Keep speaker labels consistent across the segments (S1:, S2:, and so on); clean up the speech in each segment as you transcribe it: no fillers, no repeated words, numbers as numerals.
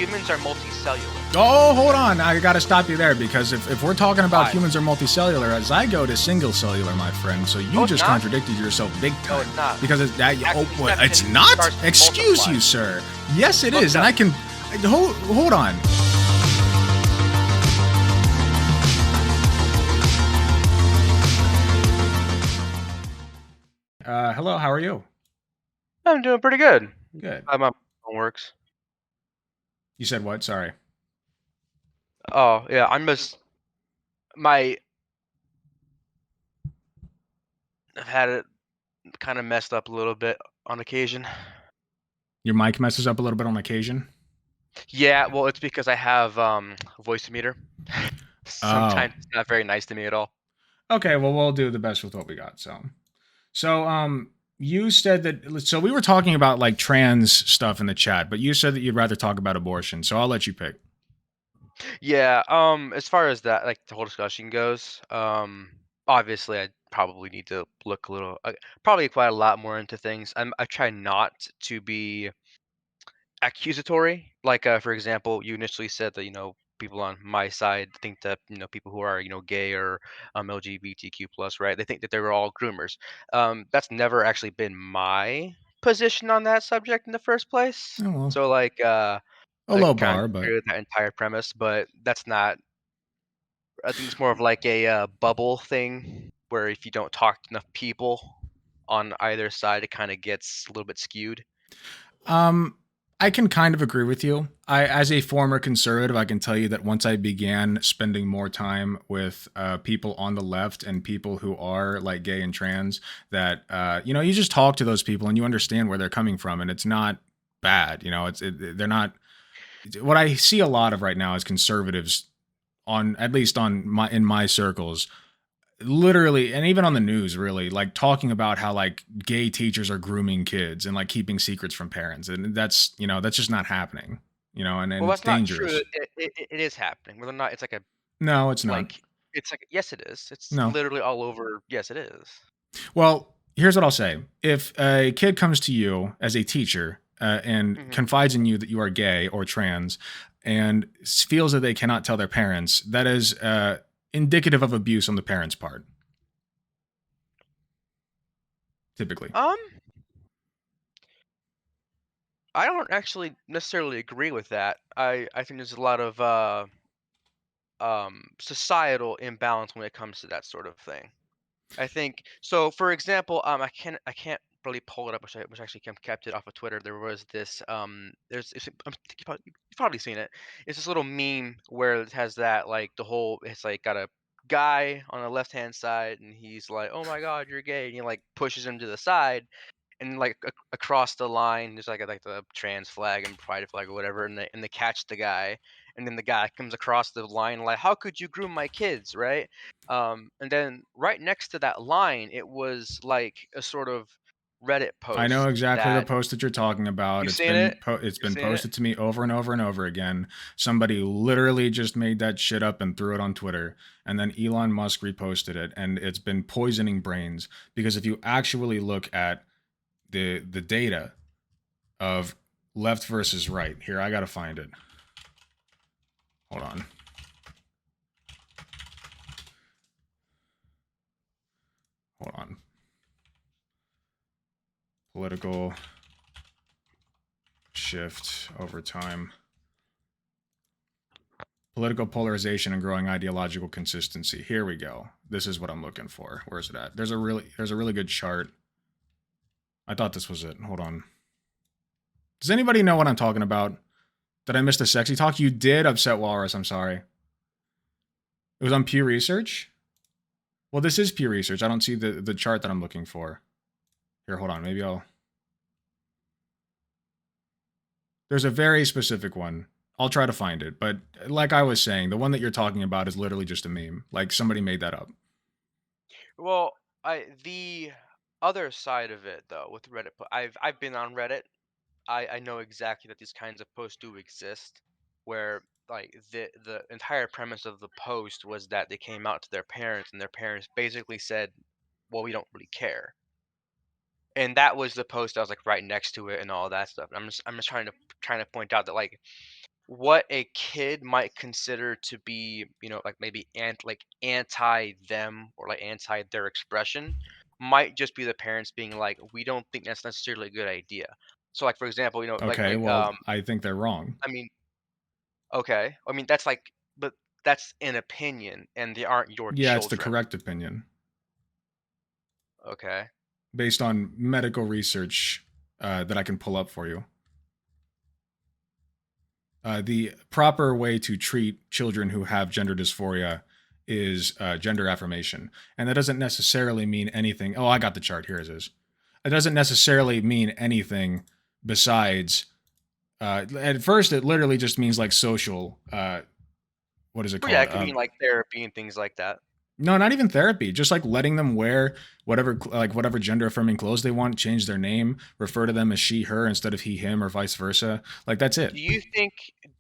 S1: humans are multicellular.
S2: Oh, hold on. I got to stop you there because if we're talking about
S1: Why?
S2: humans are multicellular, a zygote is single cellular, my friend. So you
S1: No, it's
S2: just
S1: not.
S2: contradicted yourself big time.
S1: No, it's not.
S2: Because it's that.
S1: After
S2: Oh,
S1: the
S2: it's
S1: section
S2: not?
S1: starts to
S2: Excuse
S1: multiply.
S2: you, sir. Yes, it
S1: Look
S2: is. And
S1: up.
S2: I can. Hold on. Hello, how are you?
S1: I'm doing pretty good.
S2: Good.
S1: How my phone works?
S2: You said what? Sorry.
S1: Oh yeah, I'm just my. I've had it kind of messed up a little bit on occasion.
S2: Your mic messes up a little bit on occasion.
S1: Yeah, well, it's because I have voice meter.
S2: Oh.
S1: Sometimes it's not very nice to me at all.
S2: Okay, well, we'll do the best with what we got. You said that. So we were talking about like trans stuff in the chat, but you said that you'd rather talk about abortion. So I'll let you pick.
S1: Yeah, as far as that, like the whole discussion goes, obviously I probably need to look a little, probably quite a lot more into things. I try not to be accusatory. Like, for example, you initially said that people on my side think that people who are gay or LGBTQ plus, right? They think that they were all groomers. That's never actually been my position on that subject in the first place.
S2: Oh well,
S1: So like,
S2: a
S1: I
S2: low
S1: kind of
S2: bar, but
S1: agree with that entire premise, but that's not. I think it's more of like a bubble thing where if you don't talk to enough people on either side, it kind of gets a little bit skewed.
S2: um, I can kind of agree with you. As a former conservative, I can tell you that once I began spending more time with people on the left and people who are like gay and trans, that you just talk to those people and you understand where they're coming from, and it's not bad. They're not. What I see a lot of right now is conservatives on at least on my in my circles literally, and even on the news, really like talking about how like gay teachers are grooming kids and like keeping secrets from parents, and that's just not happening, and
S1: Well,
S2: it's
S1: that's not true.
S2: dangerous.
S1: It is happening. Whether or not it's like a
S2: No, it's not.
S1: like it's like yes, it is. It's
S2: No.
S1: literally all over. Yes, it is.
S2: Well, here's what I'll say: if a kid comes to you as a teacher and
S1: Hmm.
S2: confides in you that you are gay or trans and feels that they cannot tell their parents, that is indicative of abuse on the parents' part, typically.
S1: Um, I don't actually necessarily agree with that. I think there's a lot of societal imbalance when it comes to that sort of thing. I think so. For example, I can't really pull it up, which actually kept it off of Twitter. There was this you've probably seen it. It's this little meme where it has that like the whole it's like got a guy on the left hand side and he's like, "Oh my God, you're gay," and he like pushes him to the side, and like across the line there's like the trans flag and pride flag or whatever, and they catch the guy, and then the guy comes across the line like, how could you groom my kids, right? And then right next to that line it was like a sort of Reddit
S2: I know
S1: post
S2: exactly the
S1: that
S2: post that you're talking about.
S1: you
S2: It's
S1: seen
S2: been
S1: it
S2: it's
S1: you've
S2: been
S1: seen it.
S2: posted to me over and over and over again. Somebody literally just made that shit up and threw it on Twitter, and then Elon Musk reposted it, and it's been poisoning brains because if you actually look at the data of left versus right, here I got to find it. Hold on. Hold on. Political shift over time. Political polarization and growing ideological consistency. Here we go. This is what I'm looking for. Where's it at? There's a really good chart. I thought this was it. Hold on. Does anybody know what I'm talking about? Did I miss the sexy talk? You did, Upset Walrus. I'm sorry. It was on Pew Research. Well, this is Pew Research. I don't see the chart that I'm looking for. Here, hold on. Maybe I'll. There's a very specific one. I'll try to find it. But like I was saying, the one that you're talking about is literally just a meme. Like somebody made that up.
S1: Well, the other side of it though with Reddit, I've been on Reddit. I know exactly that these kinds of posts do exist, where like the entire premise of the post was that they came out to their parents and their parents basically said, "Well, we don't really care." And that was the post that was like right next to it and all that stuff. I'm just trying to point out that like what a kid might consider to be, like maybe like anti them or like anti their expression might just be the parents being like, we don't think that's necessarily a good idea. So like for example,
S2: Okay, well, I think they're wrong.
S1: I mean, okay. I mean that's like but that's an opinion and they aren't your
S2: Yeah, it's the
S1: children.
S2: correct opinion
S1: Okay.
S2: based on medical research that I can pull up for you. The proper way to treat children who have gender dysphoria is gender affirmation. And that doesn't necessarily mean anything. Oh, I got the chart. Here it is. It doesn't necessarily mean anything besides, at first, it literally just means like social, what is it
S1: Well, yeah,
S2: called?
S1: it could mean like therapy and things like that.
S2: No, not even therapy. Just like letting them wear whatever, like whatever gender affirming clothes they want, change their name, refer to them as she, her instead of he, him, or vice versa. Like that's it.
S1: Do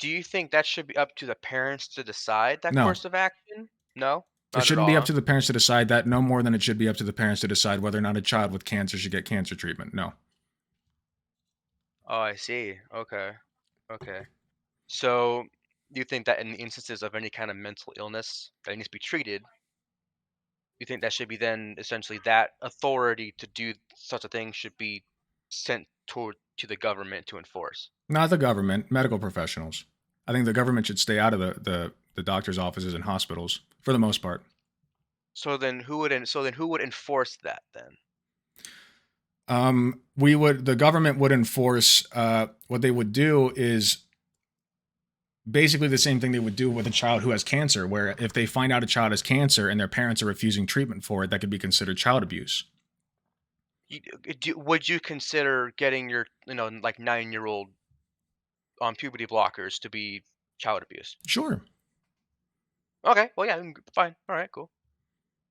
S1: you think that should be up to the parents to decide that
S2: No,
S1: course of action? No?
S2: it
S1: Not at
S2: shouldn't be
S1: all,
S2: up
S1: huh?
S2: to the parents to decide that, no more than it should be up to the parents to decide whether or not a child with cancer should get cancer treatment. No.
S1: Oh, I see. Okay. Okay. So, you think that in instances of any kind of mental illness that needs to be treated, you think that should be then essentially that authority to do such a thing should be sent toward to the government to enforce?
S2: Not the government, medical professionals. I think the government should stay out of the doctor's offices and hospitals for the most part.
S1: So then who would enforce that then?
S2: The government would enforce, what they would do is basically the same thing they would do with a child who has cancer, where if they find out a child has cancer and their parents are refusing treatment for it, that could be considered child abuse.
S1: Would you consider getting your, like 9-year-old on puberty blockers to be child abuse?
S2: Sure.
S1: Okay, well, yeah, fine. All right, cool.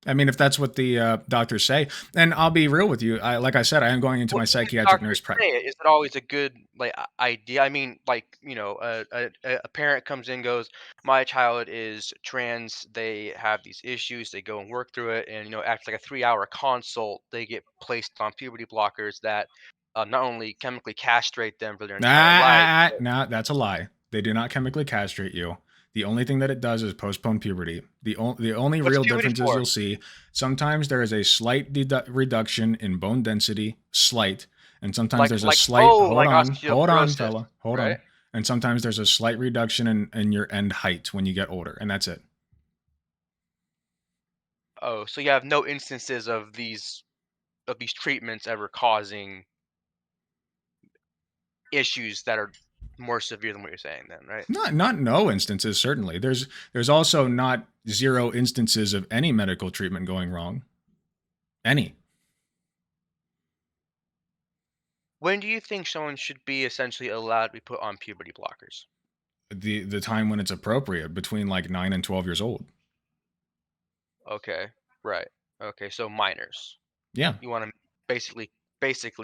S2: I mean, if that's what the doctors say, and I'll be real with you. Like I said, I am going into
S1: Well,
S2: my
S1: even if
S2: psychiatric
S1: doctors
S2: nurse practice.
S1: say it, is it always a good like idea? I mean, like a parent comes in, goes, my child is trans. They have these issues. They go and work through it, and after like a 3-hour consult, they get placed on puberty blockers that not only chemically castrate them for their entire life.
S2: Nah, that's a lie. They do not chemically castrate you. The only thing that it does is postpone puberty. The only
S1: What's
S2: real
S1: puberty
S2: differences
S1: for?
S2: you'll see, sometimes there is a slight reduction in bone density, slight, and sometimes
S1: Like
S2: there's a
S1: like
S2: slight,
S1: oh, like
S2: hold on,
S1: osteoporosis,
S2: fella, hold
S1: right?
S2: on. And sometimes there's a slight reduction in your end height when you get older, and that's it.
S1: Oh, so you have no instances of these treatments ever causing issues that are more severe than what you're saying then, right?
S2: Not no instances, certainly. There's also not zero instances of any medical treatment going wrong. Any.
S1: When do you think someone should be essentially allowed to be put on puberty blockers?
S2: The time when it's appropriate, between like 9 and 12 years old.
S1: Okay, right. Okay, so minors.
S2: Yeah.
S1: You want to basically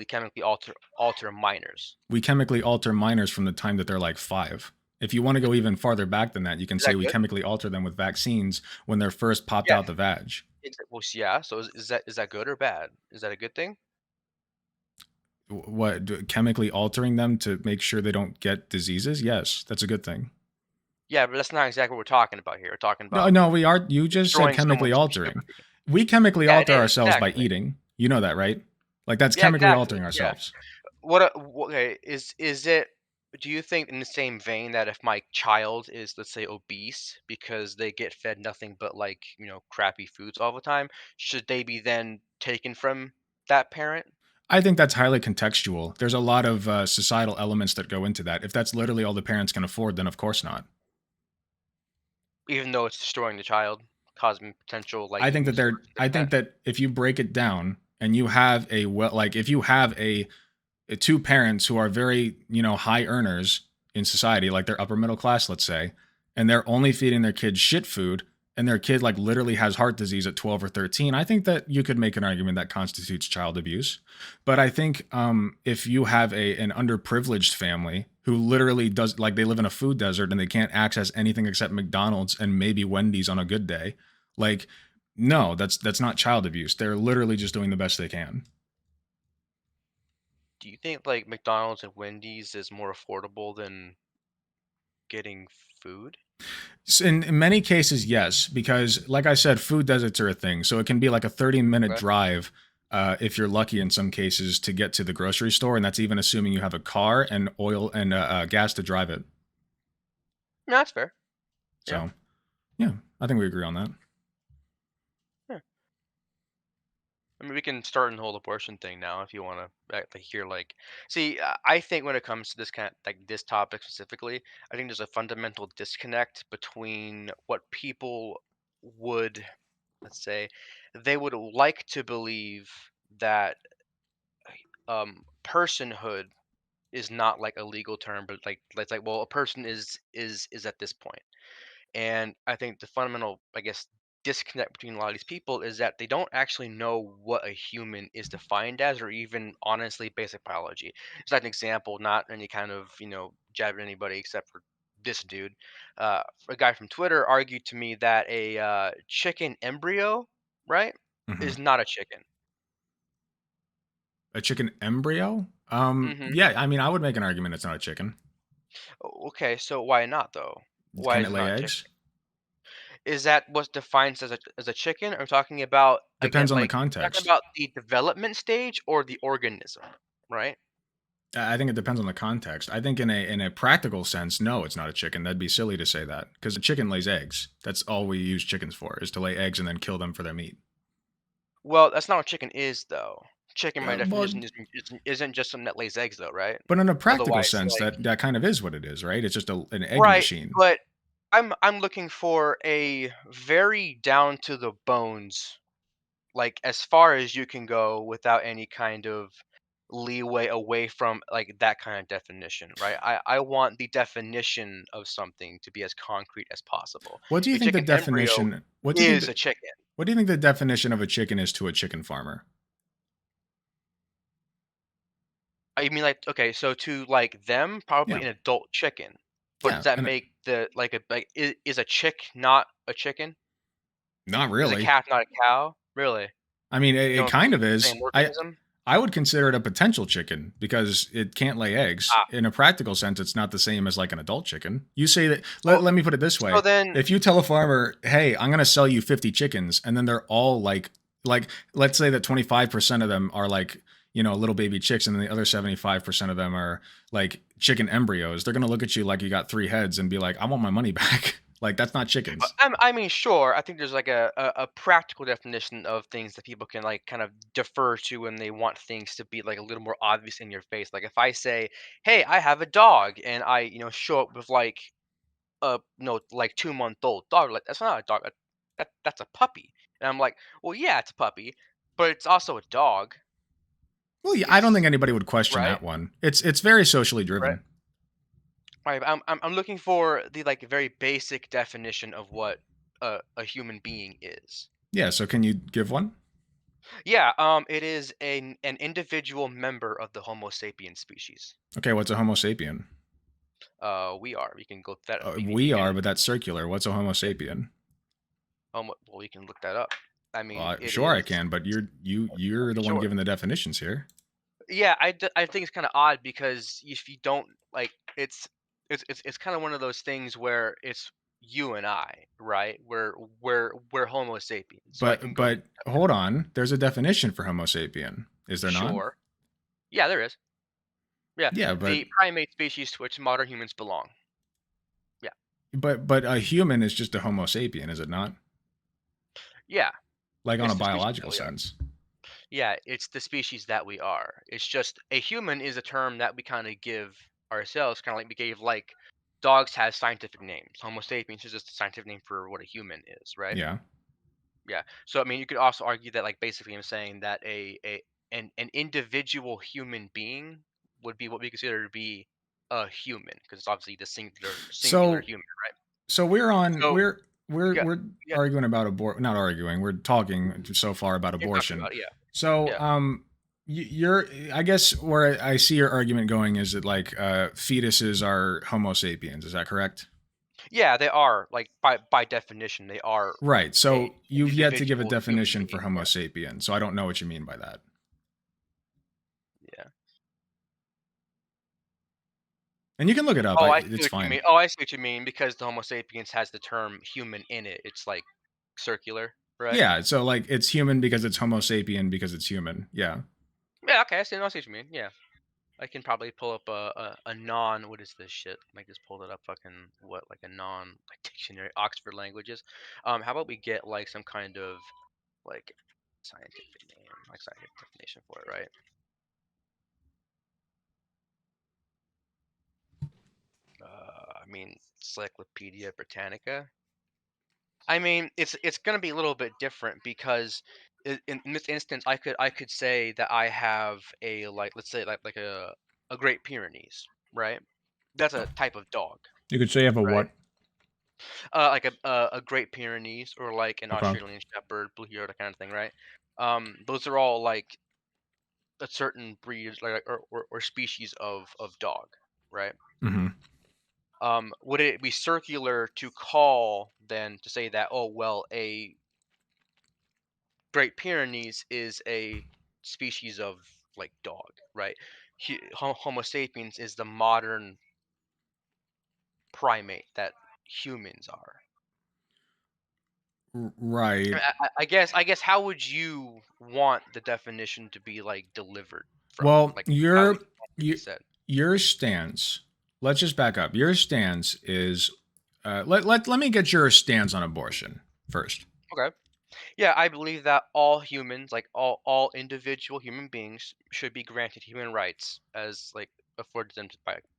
S1: chemically alter minors.
S2: We chemically alter minors from the time that they're like 5. If you want to go even farther back than that, you can
S1: Is
S2: say
S1: that
S2: we
S1: good?
S2: chemically alter them with vaccines when they're first popped
S1: Yeah.
S2: out the vag.
S1: Well, yeah. So is that good or bad? Is that a good thing?
S2: Chemically altering them to make sure they don't get diseases? Yes, that's a good thing.
S1: Yeah, but that's not exactly what we're talking about here. We're talking
S2: No,
S1: about
S2: no, we are. You just said
S1: destroying
S2: chemically
S1: someone's
S2: altering.
S1: puberty.
S2: We chemically
S1: Yeah, it
S2: alter
S1: is
S2: ourselves by
S1: exactly.
S2: eating. You know that, right? Like that's
S1: Yeah,
S2: chemically
S1: exactly.
S2: altering
S1: Yeah.
S2: ourselves.
S1: Okay, is it do you think in the same vein that if my child is, let's say, obese because they get fed nothing but like, crappy foods all the time, should they be then taken from that parent?
S2: I think that's highly contextual. There's a lot of societal elements that go into that. If that's literally all the parents can afford, then of course not.
S1: Even though it's destroying the child, causing potential like
S2: I think
S1: eating
S2: that
S1: disorders,
S2: they're.
S1: things
S2: I
S1: like that?
S2: think that if you break it down and you have a well, like if you have two parents who are very high earners in society, like they're upper middle class, let's say, and they're only feeding their kids shit food, and their kid like literally has heart disease at 12 or 13, I think that you could make an argument that constitutes child abuse. But I think if you have an underprivileged family who literally does, like, they live in a food desert and they can't access anything except McDonald's and maybe Wendy's on a good day, like, no, that's not child abuse. They're literally just doing the best they can.
S1: Do you think like McDonald's and Wendy's is more affordable than getting food?
S2: In many cases, yes, because like I said, food deserts are a thing. So it can be like a 30-minute
S1: Okay.
S2: drive, if you're lucky in some cases, to get to the grocery store. And that's even assuming you have a car and oil and gas to drive it.
S1: No, that's fair. Yeah.
S2: So, yeah, I think we agree on that.
S1: Yeah. I mean, we can start in the whole abortion thing now if you want to like hear like. See, I think when it comes to this kind of like this topic specifically, I think there's a fundamental disconnect between what people would, let's say, they would like to believe that personhood is not like a legal term, but like it's like, well, a person is at this point. And I think the fundamental, I guess, disconnect between a lot of these people is that they don't actually know what a human is defined as, or even honestly basic biology. It's like an example, not any kind of jab at anybody except for this dude. A guy from Twitter argued to me that a chicken embryo, right,
S2: Hmm.
S1: is not a chicken.
S2: A chicken embryo?
S1: Hmm.
S2: Yeah, I mean, I would make an argument it's not a chicken.
S1: Okay, so why not though? Why
S2: Can
S1: is
S2: it
S1: it
S2: lay
S1: not a chicken?
S2: eggs?
S1: Is that what's defined as a chicken? Or talking about again,
S2: Depends on the
S1: like talking
S2: context.
S1: about the development stage or the organism, right?
S2: I think it depends on the context. I think in a practical sense, no, it's not a chicken. That'd be silly to say that because a chicken lays eggs. That's all we use chickens for, is to lay eggs and then kill them for their meat.
S1: Well, that's not what chicken is, though. Chicken, by
S2: Well,
S1: definition, isn't just something that lays eggs, though, right?
S2: but in a practical
S1: Otherwise,
S2: sense,
S1: like,
S2: that kind of is what it is, right? It's just an egg
S1: right?
S2: machine.
S1: But I'm looking for a very down to the bones, like as far as you can go without any kind of leeway away from like that kind of definition, right? I want the definition of something to be as concrete as possible.
S2: What do you
S1: A
S2: think the
S1: chicken embryo
S2: definition? What do you think?
S1: is a chicken.
S2: What do you think the definition of a chicken is to a chicken farmer?
S1: I mean, like, okay, so to like them, probably
S2: Yeah,
S1: an adult chicken. But does
S2: yeah,
S1: that
S2: and
S1: make the like a like is a chick not a chicken?
S2: not
S1: Is a
S2: really.
S1: calf not a cow? Really?
S2: I mean,
S1: You
S2: it
S1: don't think
S2: kind
S1: it's
S2: of
S1: the
S2: is.
S1: same organism?
S2: I would consider it a potential chicken because it can't lay eggs.
S1: Ah,
S2: In a practical sense, it's not the same as like an adult chicken. You say that,
S1: so
S2: let me put it this
S1: so
S2: way.
S1: then
S2: If you tell a farmer, hey, I'm going to sell you 50 chickens, and then they're all like, let's say that 25% of them are like, little baby chicks, and then the other 75% of them are like chicken embryos, they're going to look at you like you got three heads and be like, I want my money back. Like, that's not chickens.
S1: I mean, sure. I think there's like a practical definition of things that people can like kind of defer to when they want things to be like a little more obvious in your face. Like if I say, "Hey, I have a dog," and I show up with like a like 2 month old dog, like that's not a dog. That's a puppy. And I'm like, well, yeah, it's a puppy, but it's also a dog.
S2: Well, yeah, I don't think
S1: It's
S2: anybody would question
S1: right,
S2: that one. It's very socially
S1: right.
S2: driven.
S1: Right. I'm looking for the like very basic definition of what a human being is.
S2: Yeah, so can you give one?
S1: Yeah, it is an individual member of the Homo sapiens species.
S2: Okay, what's a Homo sapien?
S1: We are. We can go that. You
S2: We are,
S1: can.
S2: but that's circular. What's a Homo
S1: Yeah,
S2: sapien?
S1: well, you can look that up. I mean, it
S2: Sure, I
S1: is.
S2: can, but you're the one
S1: Sure.
S2: giving the definitions here.
S1: Yeah, I think it's kind of odd because if you don't like, it's kind of one of those things where it's you and I, right? We're Homo sapiens, so I can go
S2: But hold on, there's a definition for Homo sapien, is there not?
S1: sure. Yeah, there is. Yeah,
S2: Yeah, but
S1: the primate species to which modern humans belong. Yeah,
S2: a human is just a Homo sapien, is it not?
S1: yeah,
S2: Like on a
S1: it's the species that
S2: biological
S1: we are.
S2: sense.
S1: Yeah, it's the species that we are. It's just a human is a term that we kind of give ourselves, kind of like we gave like dogs have scientific names. Homo sapiens is just a scientific name for what a human is, right?
S2: Yeah.
S1: Yeah. So I mean, you could also argue that like basically I'm saying that an individual human being would be what we consider to be a human because it's obviously the singular
S2: So
S1: human, right?
S2: we're on
S1: So
S2: we're
S1: yeah,
S2: we're
S1: yeah,
S2: arguing about not arguing, we're talking so far about
S1: you're talking
S2: abortion.
S1: about it, yeah,
S2: So
S1: yeah,
S2: you're, I guess where I see your argument going is that like fetuses are Homo sapiens, is that correct?
S1: yeah. They are like by definition they are
S2: Right.
S1: a
S2: So you've yet to give a
S1: individual human
S2: definition for
S1: being.
S2: Homo
S1: Yeah,
S2: sapien. So I don't know what you mean by that.
S1: yeah.
S2: And you can look it up.
S1: Oh, I see
S2: It's
S1: what you
S2: fine.
S1: mean. Oh, I see what you mean, because the Homo sapiens has the term human in it. It's like circular, right?
S2: Yeah, so like it's human because it's Homo sapien because it's human. Yeah.
S1: Yeah, okay, I see what you mean. Yeah. I can probably pull up a non what is this shit? I just pulled it up fucking what like a non like dictionary Oxford languages. How about we get like some kind of like scientific name, like scientific definition for it, right? I mean Encyclopedia Britannica. I mean, it's gonna be a little bit different because in this instance, I could say that I have a like let's say like a Great Pyrenees, right? That's a type of dog,
S2: You could say you have a
S1: right?
S2: what?
S1: Like a Great Pyrenees or like an
S2: Okay.
S1: Australian Shepherd, Blue Heeler, that kind of thing, right? Those are all like a certain breed, like or species of dog, right?
S2: Hmm.
S1: Would it be circular to call then to say that, oh well, a Great Pyrenees is a species of like dog, right? Homo sapiens is the modern primate that humans are.
S2: Right.
S1: I guess how would you want the definition to be like delivered from?
S2: Well,
S1: Like how would you want it to be
S2: you
S1: said?
S2: your stance. Let's just back up. Your stance is let me get your stance on abortion first.
S1: Okay. Yeah, I believe that all humans, like all individual human beings, should be granted human rights as like afforded them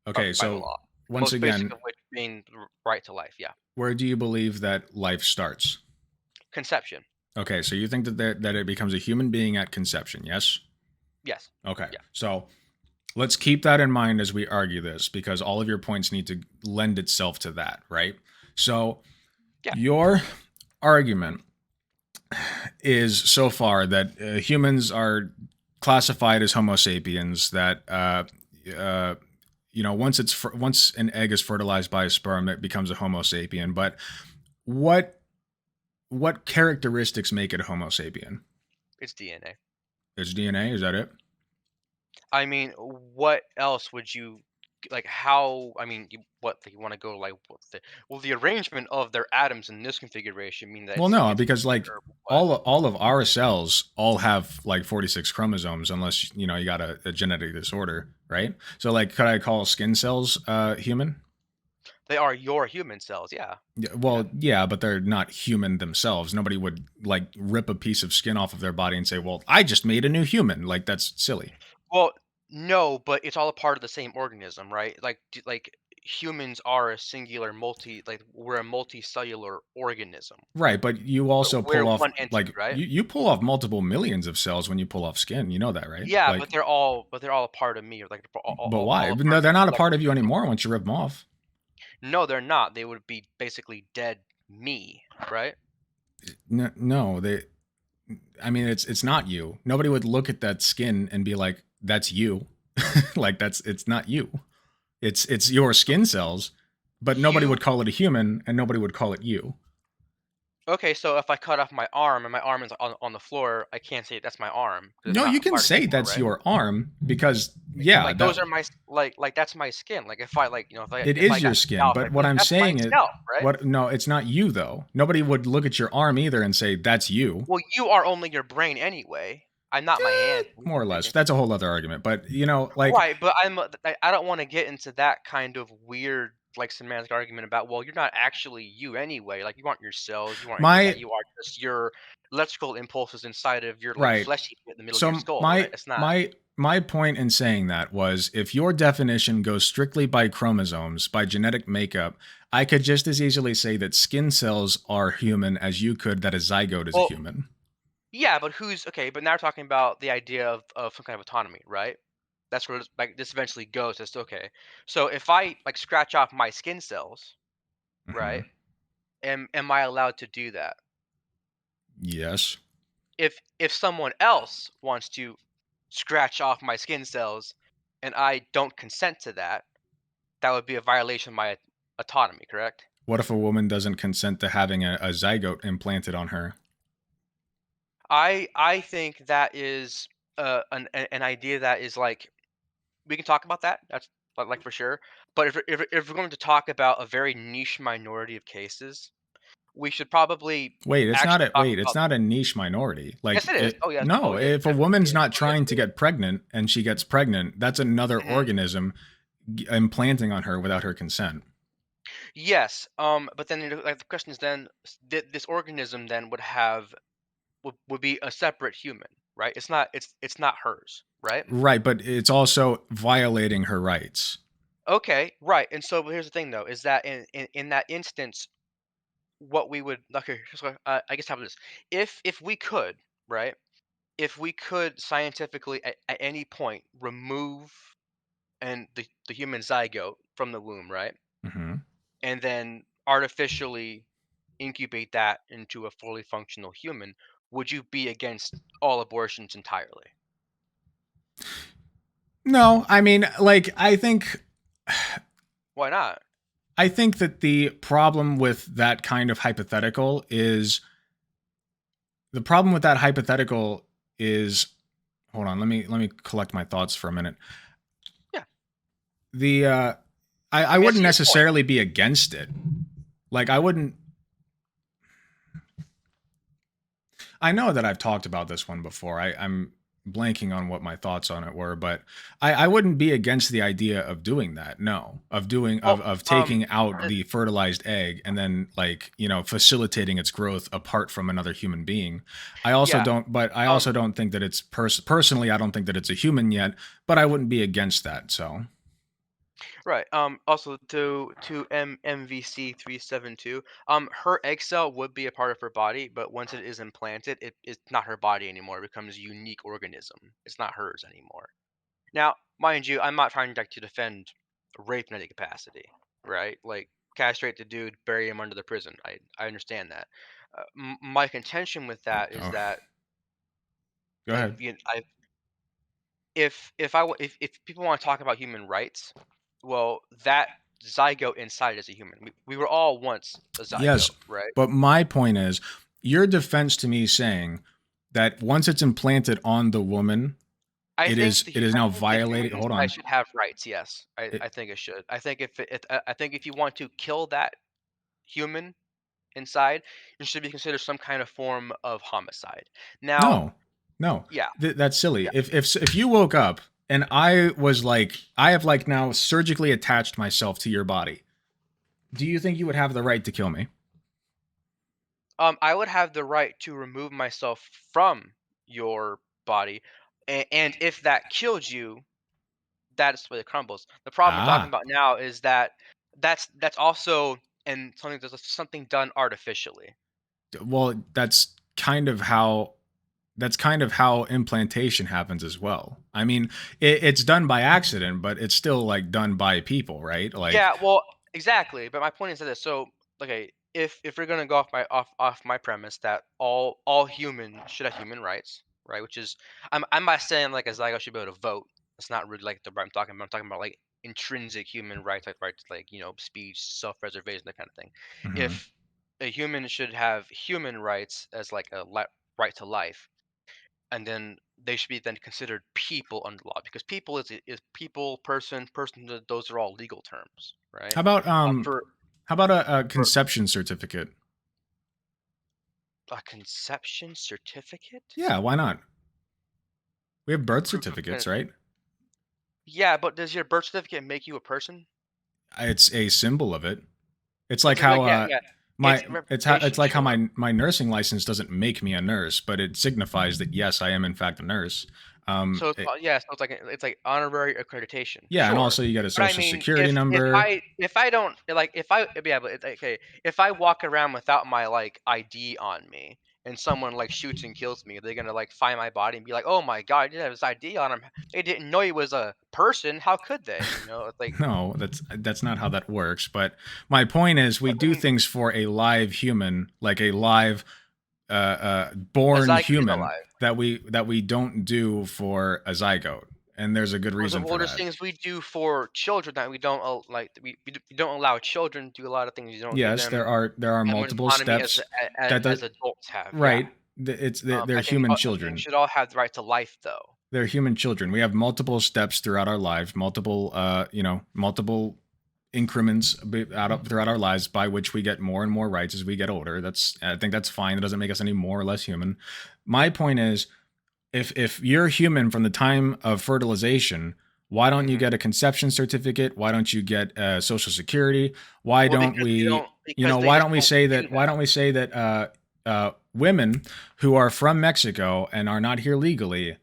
S2: Okay,
S1: by the
S2: so
S1: law.
S2: once
S1: Most basic
S2: again,
S1: of which being the right to life. Yeah,
S2: where do you believe that life starts?
S1: conception.
S2: Okay, so you think that it becomes a human being at conception, yes?
S1: Yes.
S2: Okay.
S1: Yeah.
S2: So let's keep that in mind as we argue this because all of your points need to lend itself to that, right? So
S1: Yeah.
S2: your argument is so far that humans are classified as Homo sapiens. That uh, once an egg is fertilized by a sperm, it becomes a Homo sapien. But what what characteristics make it a Homo sapien?
S1: It's DNA.
S2: It's DNA. Is that it?
S1: I mean, what else would you like? How? I mean, what you want to go like? What the arrangement of their atoms in this configuration mean that
S2: Well,
S1: it's
S2: no,
S1: it's
S2: because like
S1: or what?
S2: all of our cells all have like 46 chromosomes, unless you got a genetic disorder, right? So like, could I call skin cells human?
S1: They are your human cells. Yeah.
S2: Yeah,
S1: Yeah.
S2: well, yeah, but they're not human themselves. Nobody would like rip a piece of skin off of their body and say, "Well, I just made a new human." Like that's silly.
S1: Well, no, but it's all a part of the same organism, right? Like humans are a singular like we're a multicellular organism.
S2: Right, but you also
S1: We're
S2: pull off
S1: one entity,
S2: like
S1: right?
S2: you pull off multiple millions of cells when you pull off skin. You know that, right?
S1: Yeah,
S2: Like,
S1: but they're all a part of me, or like
S2: but
S1: all
S2: why?
S1: a
S2: No,
S1: part
S2: they're not a
S1: like
S2: part of you anymore once you rip them off.
S1: no, they're not. They would be basically dead me, right?
S2: No, no, they. I mean, it's not you. Nobody would look at that skin and be like, "That's you." Like it's not you. It's your skin cells, but nobody
S1: You
S2: would call it a human, and nobody would call it you.
S1: okay? So if I cut off my arm and my arm is on the floor, I can't say that's my arm because it's
S2: No,
S1: not
S2: you
S1: a
S2: can
S1: part of me
S2: say
S1: anymore,
S2: that's
S1: right?
S2: your arm because yeah,
S1: Like those
S2: that
S1: are like that's my skin. Like if I like
S2: it
S1: if I
S2: is your
S1: got
S2: skin.
S1: scalped,
S2: But
S1: like
S2: what I'm
S1: that's my
S2: saying is,
S1: scalp, right?
S2: what? No, it's not you though. Nobody would look at your arm either and say that's you.
S1: Well, you are only your brain anyway. I'm not my
S2: Eh,
S1: hand or
S2: more or less.
S1: anything.
S2: That's a whole other argument. But like
S1: Right, but I don't want to get into that kind of weird like semantic argument about well, you're not actually you anyway. Like you aren't your cells, you aren't any of that.
S2: my
S1: You are just your electrical impulses inside of your like
S2: right.
S1: fleshy bit in the middle of your
S2: So
S1: skull, right? It's not.
S2: my point in saying that was if your definition goes strictly by chromosomes, by genetic makeup, I could just as easily say that skin cells are human as you could that a zygote is a
S1: Well,
S2: human.
S1: yeah, but who's okay? But now we're talking about the idea of some kind of autonomy, right? That's where like this eventually goes. It's okay. So if I like scratch off my skin cells,
S2: Hmm.
S1: right? Am I allowed to do that?
S2: Yes.
S1: If someone else wants to scratch off my skin cells and I don't consent to that, that would be a violation of my autonomy, correct?
S2: What if a woman doesn't consent to having a zygote implanted on her?
S1: I think that is an idea that is like we can talk about that. like for sure. But if we're going to talk about a very niche minority of cases, we should probably actually talk
S2: Wait, it's
S1: about.
S2: not a niche minority.
S1: Yes,
S2: Like
S1: it is.
S2: it
S1: Oh yes. Oh
S2: no,
S1: yeah, it
S2: if a
S1: definitely
S2: woman's
S1: is.
S2: not
S1: Oh yes,
S2: trying
S1: it
S2: to
S1: is.
S2: get pregnant and she gets pregnant, that's another
S1: Mhm.
S2: organism implanting on her without her consent.
S1: Yes. But then like the question is then this organism then would be a separate human, right? It's not hers, right?
S2: Right, but it's also violating her rights.
S1: Okay, right. And so but here's the thing though, is that in that instance, what we would okay, so I guess how about this? If we could, right? If we could scientifically at any point remove the human zygote from the womb, right?
S2: Mhm.
S1: And then artificially incubate that into a fully functional human, would you be against all abortions entirely?
S2: No, I mean, like
S1: Why not?
S2: I think that the problem with that kind of hypothetical is the problem with that hypothetical is hold on, let me collect my thoughts for a minute.
S1: Yeah.
S2: The I
S1: I mean, I
S2: wouldn't
S1: see your point.
S2: necessarily be against it. Like I wouldn't I know that I've talked about this one before. I'm blanking on what my thoughts on it were, but I wouldn't be against the idea of doing that. No, of doing
S1: Well,
S2: of
S1: um,
S2: taking out
S1: uh,
S2: the fertilized egg and then like facilitating its growth apart from another human being.
S1: yeah.
S2: I
S1: Um,
S2: also don't think that it's personally. I don't think that it's a human yet, but I wouldn't be against that. So
S1: right. Also to MVC 372. Her egg cell would be a part of her body, but once it is implanted, it's not her body anymore. It becomes a unique organism. It's not hers anymore. Now, mind you, I'm not trying to defend rape in any capacity, right? Like castrate the dude, bury him under the prison. I understand that. My contention with that is
S2: oh,
S1: that
S2: go ahead.
S1: if people want to talk about human rights, well, that zygote inside is a human. We were all once a
S2: Yes,
S1: zygote, right?
S2: but my point is your defense to me saying that once it's implanted on the woman, it is
S1: I
S2: now
S1: think the human
S2: violated. Hold
S1: inside
S2: on.
S1: should have rights. Yes,
S2: It,
S1: I think it should. I think if you want to kill that human inside, it should be considered some kind of form of homicide. Now,
S2: no, no,
S1: yeah,
S2: that's silly.
S1: yeah.
S2: If you woke up and I was like, I have like now surgically attached myself to your body, do you think you would have the right to kill me?
S1: I would have the right to remove myself from your body, and if that killed you, that's where it crumbles. The problem we're talking
S2: Ah,
S1: about now is that that's also and something there's something done artificially.
S2: well, that's kind of how implantation happens as well. I mean, it's done by accident, but it's still like done by people, right? Like,
S1: Yeah, well, exactly. But my point is this. So, okay, if we're gonna go off my premise that all humans should have human rights, right? Which is I'm not saying like a zygote should be able to vote. That's not really like the right I'm talking about. I'm talking about like intrinsic human rights, like rights like speech, self-preservation, that kind of thing.
S2: mhm.
S1: If a human should have human rights as like a right to life, and then they should be then considered people under law because people is people, person. Those are all legal terms, right?
S2: How about
S1: For
S2: a
S1: for
S2: conception certificate?
S1: a conception certificate,
S2: Yeah, why not? We have birth
S1: proof of
S2: certificates, right?
S1: yeah, but does your birth certificate make you a person?
S2: It's a symbol of it. It's
S1: It's
S2: like
S1: like
S2: how
S1: yeah, yeah, it's a
S2: it's
S1: representation,
S2: like how
S1: sure.
S2: my nursing license doesn't make me a nurse, but it signifies that yes, I am in fact a nurse.
S1: So it's yeah, so it's like honorary accreditation,
S2: Yeah, and
S1: sure.
S2: also you get a
S1: But I
S2: social
S1: mean,
S2: security number.
S1: if I don't like if I yeah, but it's okay, if I walk around without my like ID on me and someone like shoots and kills me, they're gonna like find my body and be like, "Oh my God, he didn't have his ID on him. They didn't know he was a person. How could they?" It's like
S2: No, that's not how that works. But my point is, we
S1: I
S2: do
S1: mean,
S2: things for a live human, like a live,
S1: a
S2: born
S1: zygote is
S2: human
S1: alive.
S2: that we don't do for a zygote, and there's a good reason for
S1: Well, there's
S2: that.
S1: things we do for children that we don't like. We don't allow children to do a lot of things. You don't give
S2: Yes,
S1: them
S2: there are
S1: as much
S2: multiple
S1: autonomy
S2: steps
S1: as
S2: that does
S1: adults have. Yeah.
S2: right. They're
S1: I
S2: human
S1: think we
S2: children.
S1: should all have the right to life, though.
S2: They're human children. We have multiple steps throughout our lives, multiple, multiple increments throughout our lives by which we get more and more rights as we get older. I think that's fine. That doesn't make us any more or less human. My point is, if you're human from the time of fertilization, why don't you
S1: Hmm.
S2: get a conception certificate? Why don't you get social security? Why
S1: Well,
S2: don't
S1: because they
S2: we,
S1: don't, because they
S2: why
S1: just
S2: don't we
S1: don't
S2: say
S1: do
S2: that? Why
S1: that.
S2: don't we say that women who are from Mexico and are not here legally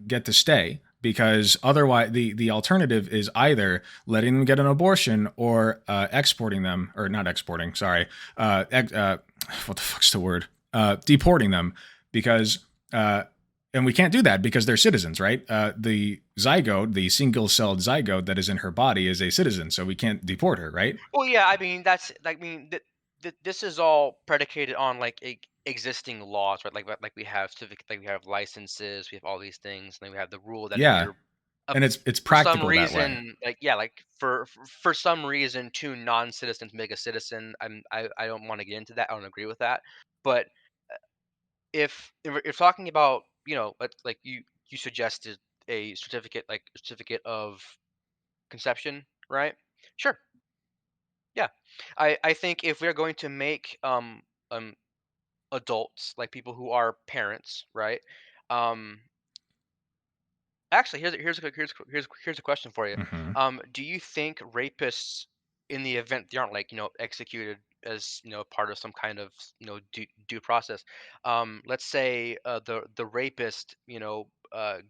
S2: get to stay? Because otherwise, the alternative is either letting them get an abortion or exporting them, or not exporting. Sorry, what the fuck's the word? Deporting them, because and we can't do that because they're citizens, right? The zygote, the single-celled zygote that is in her body, is a citizen, so we can't deport her, right?
S1: Well, yeah, I mean that's like, I mean this is all predicated on like existing laws, right? Like we have civic, like we have licenses, we have all these things, and then we have the rule that if
S2: Yeah,
S1: you're uh,
S2: and it's
S1: for some
S2: practical that way.
S1: reason, like yeah, like for some reason, two non-citizens make a citizen. I don't want to get into that. I don't agree with that. But if we're talking about, like you suggested a certificate, like a certificate of conception, right? Sure. Yeah. I think if we're going to make adults, like people who are parents, right? Um Actually, here's a question for you.
S2: Hmm.
S1: Do you think rapists, in the event they aren't, like, executed as, part of some kind of, due process, let's say the rapist,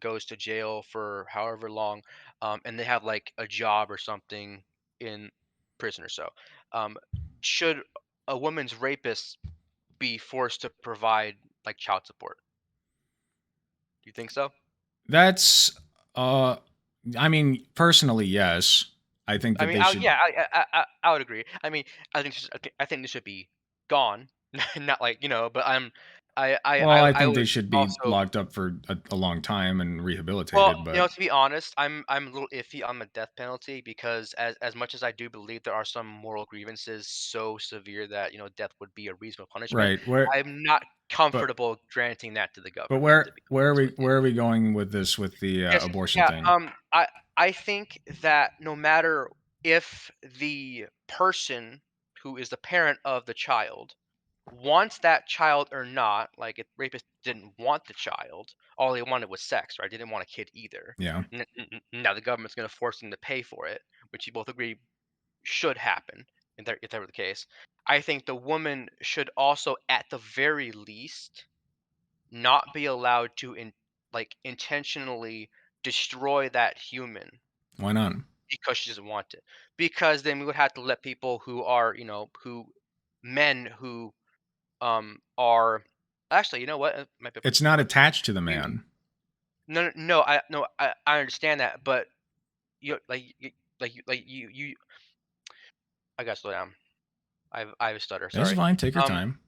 S1: goes to jail for however long, and they have like a job or something in prison or so, um, should a woman's rapist be forced to provide like child support? Do you think so?
S2: That's, uh, I mean, personally, yes. I think
S1: I
S2: that
S1: mean,
S2: they should.
S1: yeah, I would agree. I mean, I think this should be gone, not like, but
S2: Well, I
S1: I
S2: think they
S1: would
S2: should be
S1: also,
S2: locked up for a long time and
S1: well,
S2: rehabilitated. But
S1: to be honest, I'm a little iffy on the death penalty because as much as I do believe there are some moral grievances so severe that, death would be a reasonable punishment,
S2: right, where,
S1: I'm not
S2: but
S1: comfortable granting that to the
S2: but
S1: government, to be honest with you.
S2: where are we going with this with the
S1: Yes,
S2: abortion
S1: yeah.
S2: thing?
S1: I think that no matter if the person who is the parent of the child wants that child or not, like if rapist didn't want the child, all they wanted was sex, right? They didn't want a kid either.
S2: Yeah,
S1: Now the government's going to force them to pay for it, which you both agree should happen if that were the case. I think the woman should also, at the very least, not be allowed to like intentionally destroy that human
S2: why not?
S1: because she doesn't want it. Because then we would have to let people who are, men who are, actually, you know what? It might be
S2: It's
S1: a
S2: not
S1: question.
S2: attached to the
S1: You
S2: man.
S1: no, I understand that, but you you I gotta slow down. I have a stutter.
S2: It's
S1: Sorry.
S2: fine. Take your
S1: Um
S2: time.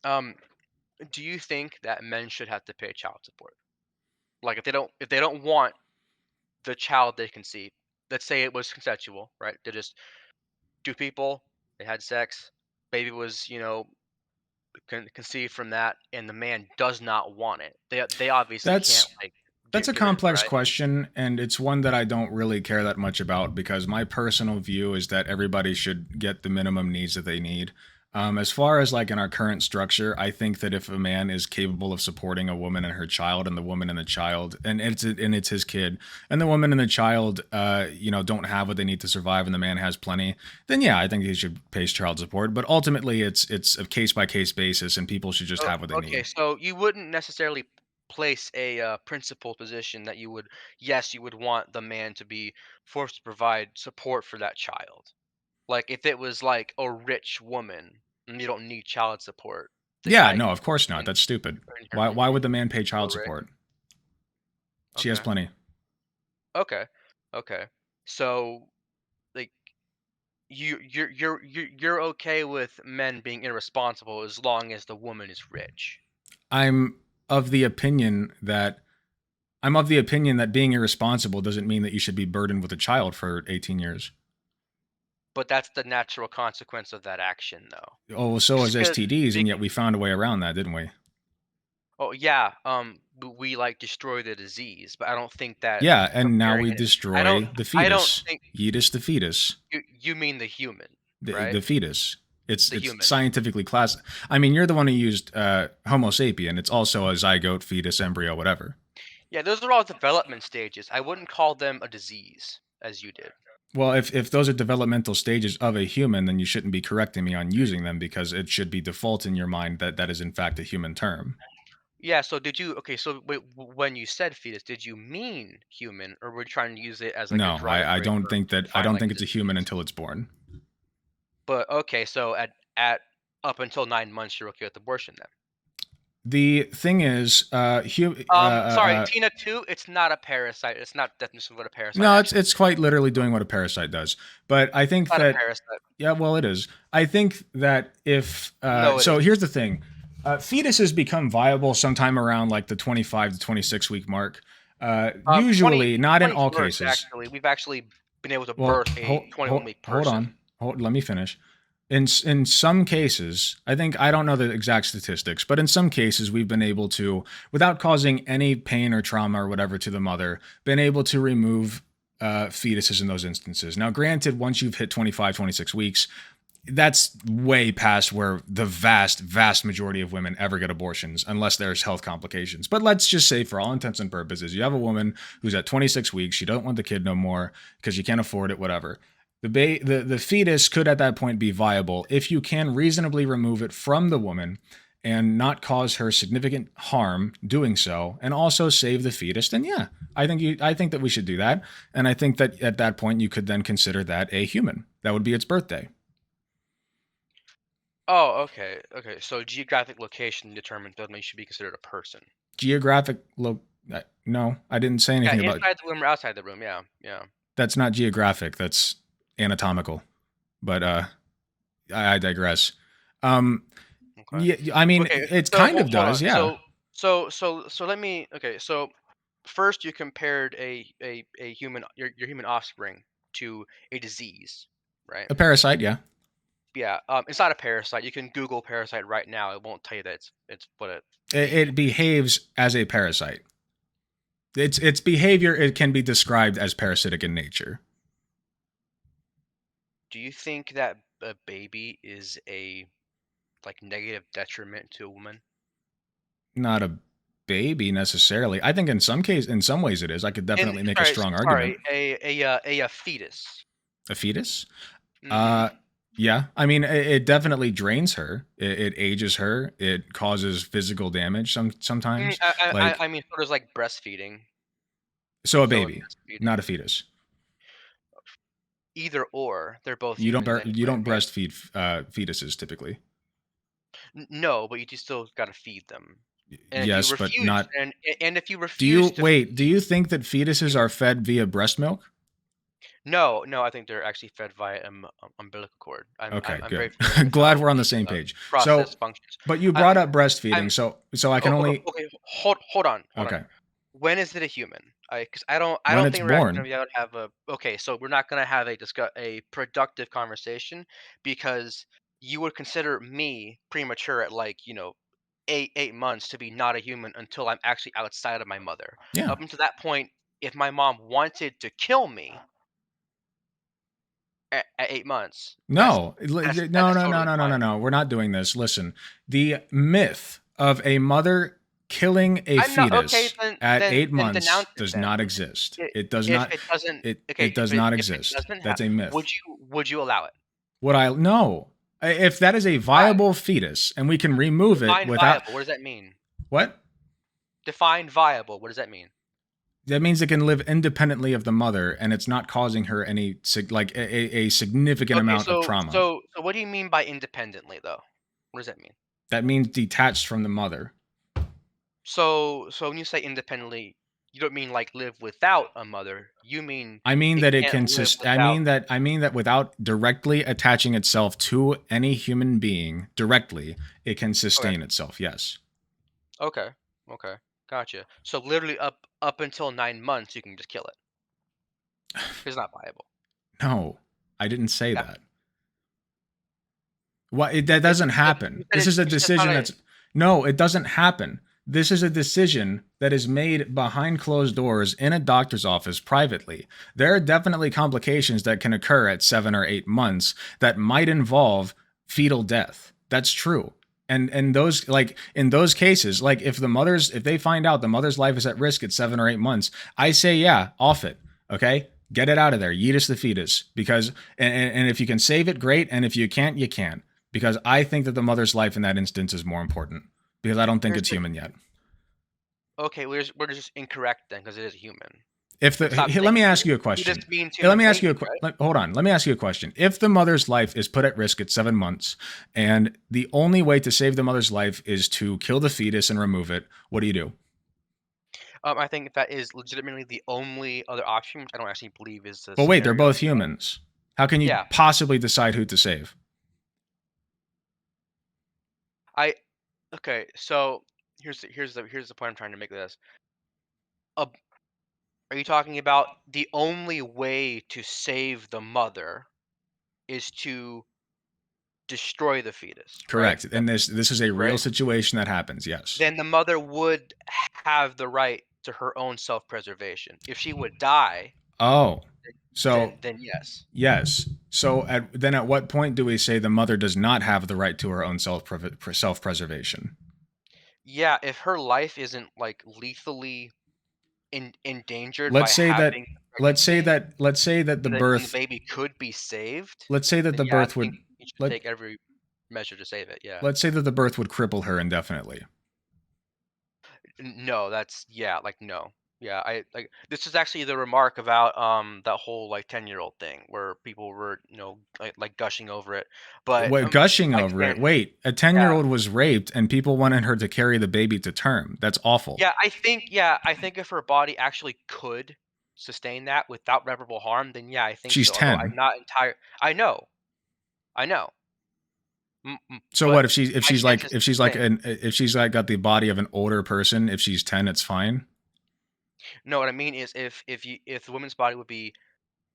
S1: um. Do you think that men should have to pay child support? Like if they don't want the child they conceive, let's say it was consensual, right? They're just two people, they had sex, baby was, conceived from that, and the man does not want it. They obviously can't
S2: That's
S1: like
S2: That's a
S1: get rid of it,
S2: complex
S1: right?
S2: question, and it's one that I don't really care that much about because my personal view is that everybody should get the minimum needs that they need. As far as like in our current structure, I think that if a man is capable of supporting a woman and her child, and the woman and the child, and it's his kid, and the woman and the child, don't have what they need to survive, and the man has plenty, then yeah, I think he should pay child support. But ultimately, it's a case by case basis, and people should just
S1: Oh,
S2: have what they
S1: okay,
S2: need.
S1: so you wouldn't necessarily place a principal position that you would, yes, you would want the man to be forced to provide support for that child. Like if it was like a rich woman and you don't need child support, the
S2: Yeah,
S1: guy
S2: no,
S1: can
S2: of course not.
S1: earn,
S2: That's stupid.
S1: earn her,
S2: Why would the man pay
S1: oh,
S2: child
S1: right?
S2: support? She has
S1: Okay,
S2: plenty.
S1: okay, okay. So like you're okay with men being irresponsible as long as the woman is rich.
S2: I'm of the opinion that I'm of the opinion that being irresponsible doesn't mean that you should be burdened with a child for 18 years.
S1: But that's the natural consequence of that action, though.
S2: Oh, well, so
S1: Just
S2: is
S1: because,
S2: STDs, and yet we found a way around that, didn't we?
S1: Oh yeah, we like destroy the disease, but I don't think that
S2: Yeah, and now
S1: comparing
S2: we
S1: it. I don't.
S2: destroy the
S1: I don't
S2: fetus.
S1: think
S2: Yeetus the fetus.
S1: you mean the human,
S2: The
S1: right?
S2: fetus.
S1: The
S2: It's
S1: human.
S2: scientifically class. I mean, you're the one who used Homo sapien. It's also a zygote, fetus, embryo, whatever.
S1: Yeah, those are all development stages. I wouldn't call them a disease, as you did.
S2: Well, if those are developmental stages of a human, then you shouldn't be correcting me on using them because it should be default in your mind that that is in fact a human term.
S1: Yeah. So did you? Okay. So when you said fetus, did you mean human, or were you trying to use it as like a
S2: No, I
S1: derogatory
S2: don't
S1: term
S2: think
S1: to
S2: that I
S1: define
S2: don't
S1: like
S2: think
S1: a
S2: it's a human
S1: disease?
S2: until it's born.
S1: But okay. So at up until 9 months, you're okay with abortion then.
S2: The thing is,
S1: Sorry, Tina 2, it's not a parasite. It's not definition of what a parasite
S2: no,
S1: actually
S2: it's
S1: is.
S2: quite literally doing what a parasite does. But I
S1: It's
S2: think
S1: not a
S2: that
S1: parasite.
S2: yeah, well, it is. I think that if
S1: No, it
S2: so,
S1: isn't.
S2: here's the thing: fetuses become viable sometime around like the 25 to 26 week mark.
S1: 20
S2: Usually, not in
S1: 20's
S2: all
S1: worse
S2: cases.
S1: actually. We've actually been able to
S2: Well,
S1: birth a 21-week
S2: hold on.
S1: person.
S2: Let me finish. In some cases, I don't know the exact statistics, but in some cases we've been able to, without causing any pain or trauma or whatever to the mother, been able to remove fetuses in those instances. Now, granted, once you've hit 25, 26 weeks, that's way past where the vast majority of women ever get abortions unless there's health complications. But let's just say, for all intents and purposes, you have a woman who's at 26 weeks, she doesn't want the kid no more because she can't afford it, whatever. The fetus could at that point be viable if you can reasonably remove it from the woman and not cause her significant harm doing so, and also save the fetus. Then yeah, I think that we should do that, and I think that at that point you could then consider that a human. That would be its birthday.
S1: Oh, okay. Okay. So geographic location determines whether you should be considered a person.
S2: Geographic lo no, I didn't say
S1: Yeah,
S2: anything about
S1: inside the room or outside the room. Yeah. Yeah.
S2: that's not geographic, that's anatomical. But I digress. Um
S1: Okay.
S2: yeah, I mean
S1: Okay.
S2: it's
S1: So
S2: kind of
S1: hold
S2: does,
S1: on.
S2: yeah.
S1: So let me. Okay. So first you compared a human your human offspring to a disease, right?
S2: A parasite, yeah.
S1: Yeah, it's not a parasite. You can Google parasite right now. It won't tell you that it's what a
S2: It
S1: human is.
S2: behaves as a parasite. Its behavior it can be described as parasitic in nature.
S1: Do you think that a baby is a like negative detriment to a woman?
S2: Not a baby necessarily. I think in some ways it is. I could
S1: And
S2: definitely make a
S1: sorry,
S2: strong
S1: sorry,
S2: argument.
S1: a fetus.
S2: A fetus?
S1: Mm-hmm.
S2: Uh, yeah. I mean, it definitely drains her. It ages her. It causes physical damage sometimes. Like
S1: I mean, so does like breastfeeding.
S2: so, a
S1: So is
S2: baby,
S1: breastfeeding.
S2: not a fetus.
S1: Either or, they're both humans
S2: You
S1: anyway,
S2: don't
S1: right?
S2: breastfeed fetuses typically.
S1: No, but you just still got to feed them. And if you
S2: Yes, but
S1: refuse,
S2: not.
S1: and if you
S2: Do you
S1: refuse to
S2: wait? Do
S1: feed,
S2: you think that fetuses are fed via breast milk?
S1: no, no, I think they're actually fed via umbilical cord.
S2: Okay,
S1: I'm very
S2: good.
S1: familiar with
S2: Glad
S1: how
S2: we're on the
S1: the
S2: same page.
S1: process
S2: So,
S1: functions.
S2: but you
S1: I,
S2: brought up breastfeeding,
S1: I'm
S2: so I can only
S1: okay. Hold on.
S2: okay
S1: When is it a human? Because I
S2: when
S1: don't
S2: it's
S1: think we're actually gonna
S2: born.
S1: be able to have a. Okay, so we're not gonna have a productive conversation because you would consider me premature at like 8 months to be not a human until I'm actually outside of my mother.
S2: Yeah.
S1: Up until that point, if my mom wanted to kill me at 8 months,
S2: No,
S1: that's
S2: no, no, no,
S1: totally
S2: no, no, no,
S1: fine.
S2: no. We're not doing this. Listen, the myth of a mother killing a
S1: I'm not okay.
S2: fetus at eight
S1: Then
S2: months
S1: denounce it
S2: does
S1: then.
S2: not exist. It does
S1: If
S2: not.
S1: it doesn't, okay,
S2: It does not
S1: if it
S2: exist.
S1: doesn't have,
S2: That's a myth.
S1: would you allow it?
S2: What I no, if that is a
S1: Why?
S2: viable fetus and we can remove it
S1: Define
S2: without
S1: viable. What does that mean?
S2: what?
S1: Define viable. What does that mean?
S2: That means it can live independently of the mother and it's not causing her any like a significant
S1: Okay,
S2: amount of trauma.
S1: so what do you mean by independently though? What does that mean?
S2: That means detached from the mother.
S1: So when you say independently, you don't mean like live without a mother. You mean
S2: I mean
S1: it
S2: that it
S1: can't
S2: can
S1: live without.
S2: I mean that without directly attaching itself to any human being directly, it can
S1: Okay.
S2: sustain itself. Yes.
S1: Okay. Okay. Gotcha. So literally up until 9 months, you can just kill it. 'Cause it's not viable.
S2: No, I didn't say
S1: Yeah.
S2: that. That
S1: It,
S2: doesn't
S1: you said
S2: happen.
S1: you said
S2: This
S1: it.
S2: is a
S1: You said it's not
S2: decision
S1: a.
S2: that's no, it doesn't happen. This is a decision that is made behind closed doors in a doctor's office privately. There are definitely complications that can occur at 7 or 8 months that might involve fetal death. That's true. And those, like, in those cases, like, if they find out the mother's life is at risk at 7 or 8 months, I say, yeah, off it. Okay, get it out of there. Yeetus the fetus. Because and if you can save it, great. And if you can't, you can't. Because I think that the mother's life in that instance is more important. Because I don't think
S1: Here's
S2: it's
S1: the
S2: human yet.
S1: Okay, we're just incorrect then because it is human.
S2: If the
S1: Stop
S2: Here, let
S1: saying
S2: me ask
S1: fetus.
S2: you a
S1: Fetus
S2: question.
S1: means
S2: Here, let
S1: human
S2: me ask you
S1: baby, right?
S2: hold on. Let me ask you a question. If the mother's life is put at risk at 7 months, and the only way to save the mother's life is to kill the fetus and remove it, what do you do?
S1: I think that is legitimately the only other option, which I don't actually believe is the
S2: But wait, they're
S1: scenario.
S2: both humans. How can you
S1: Yeah,
S2: possibly decide who to save?
S1: I okay. So here's the point I'm trying to make with this. Uh, are you talking about the only way to save the mother is to destroy the fetus, right?
S2: Correct. And this is a real
S1: Right?
S2: situation that happens. Yes.
S1: Then the mother would have the right to her own self-preservation. If she would die,
S2: Oh, so
S1: then yes.
S2: yes. So at what point do we say the mother does not have the right to her own self preservation?
S1: Yeah, if her life isn't like lethally endangered by
S2: Let's say that
S1: having the pregnancy,
S2: let's say that the
S1: and the
S2: birth
S1: baby could be saved,
S2: let's say that
S1: then
S2: the
S1: yeah, I
S2: birth
S1: think
S2: would
S1: you should
S2: let
S1: take every measure to save it. Yeah.
S2: let's say that the birth would cripple her indefinitely.
S1: No, that's yeah, like no. Yeah, I like this is actually the remark about that whole like 10-year-old thing where people were, like gushing over it. But
S2: What, gushing over it?
S1: again,
S2: Wait, a 10-year
S1: yeah.
S2: old was raped and people wanted her to carry the baby to term. That's awful.
S1: Yeah, I think if her body actually could sustain that without reparable harm, then yeah, I think
S2: She's
S1: so. Although I'm
S2: 10.
S1: not entire I know. I know.
S2: So
S1: But
S2: what if
S1: I
S2: she's
S1: can't
S2: like
S1: just think.
S2: if she's like got the body of an older person, if she's 10 it's fine?
S1: No, what I mean is if the woman's body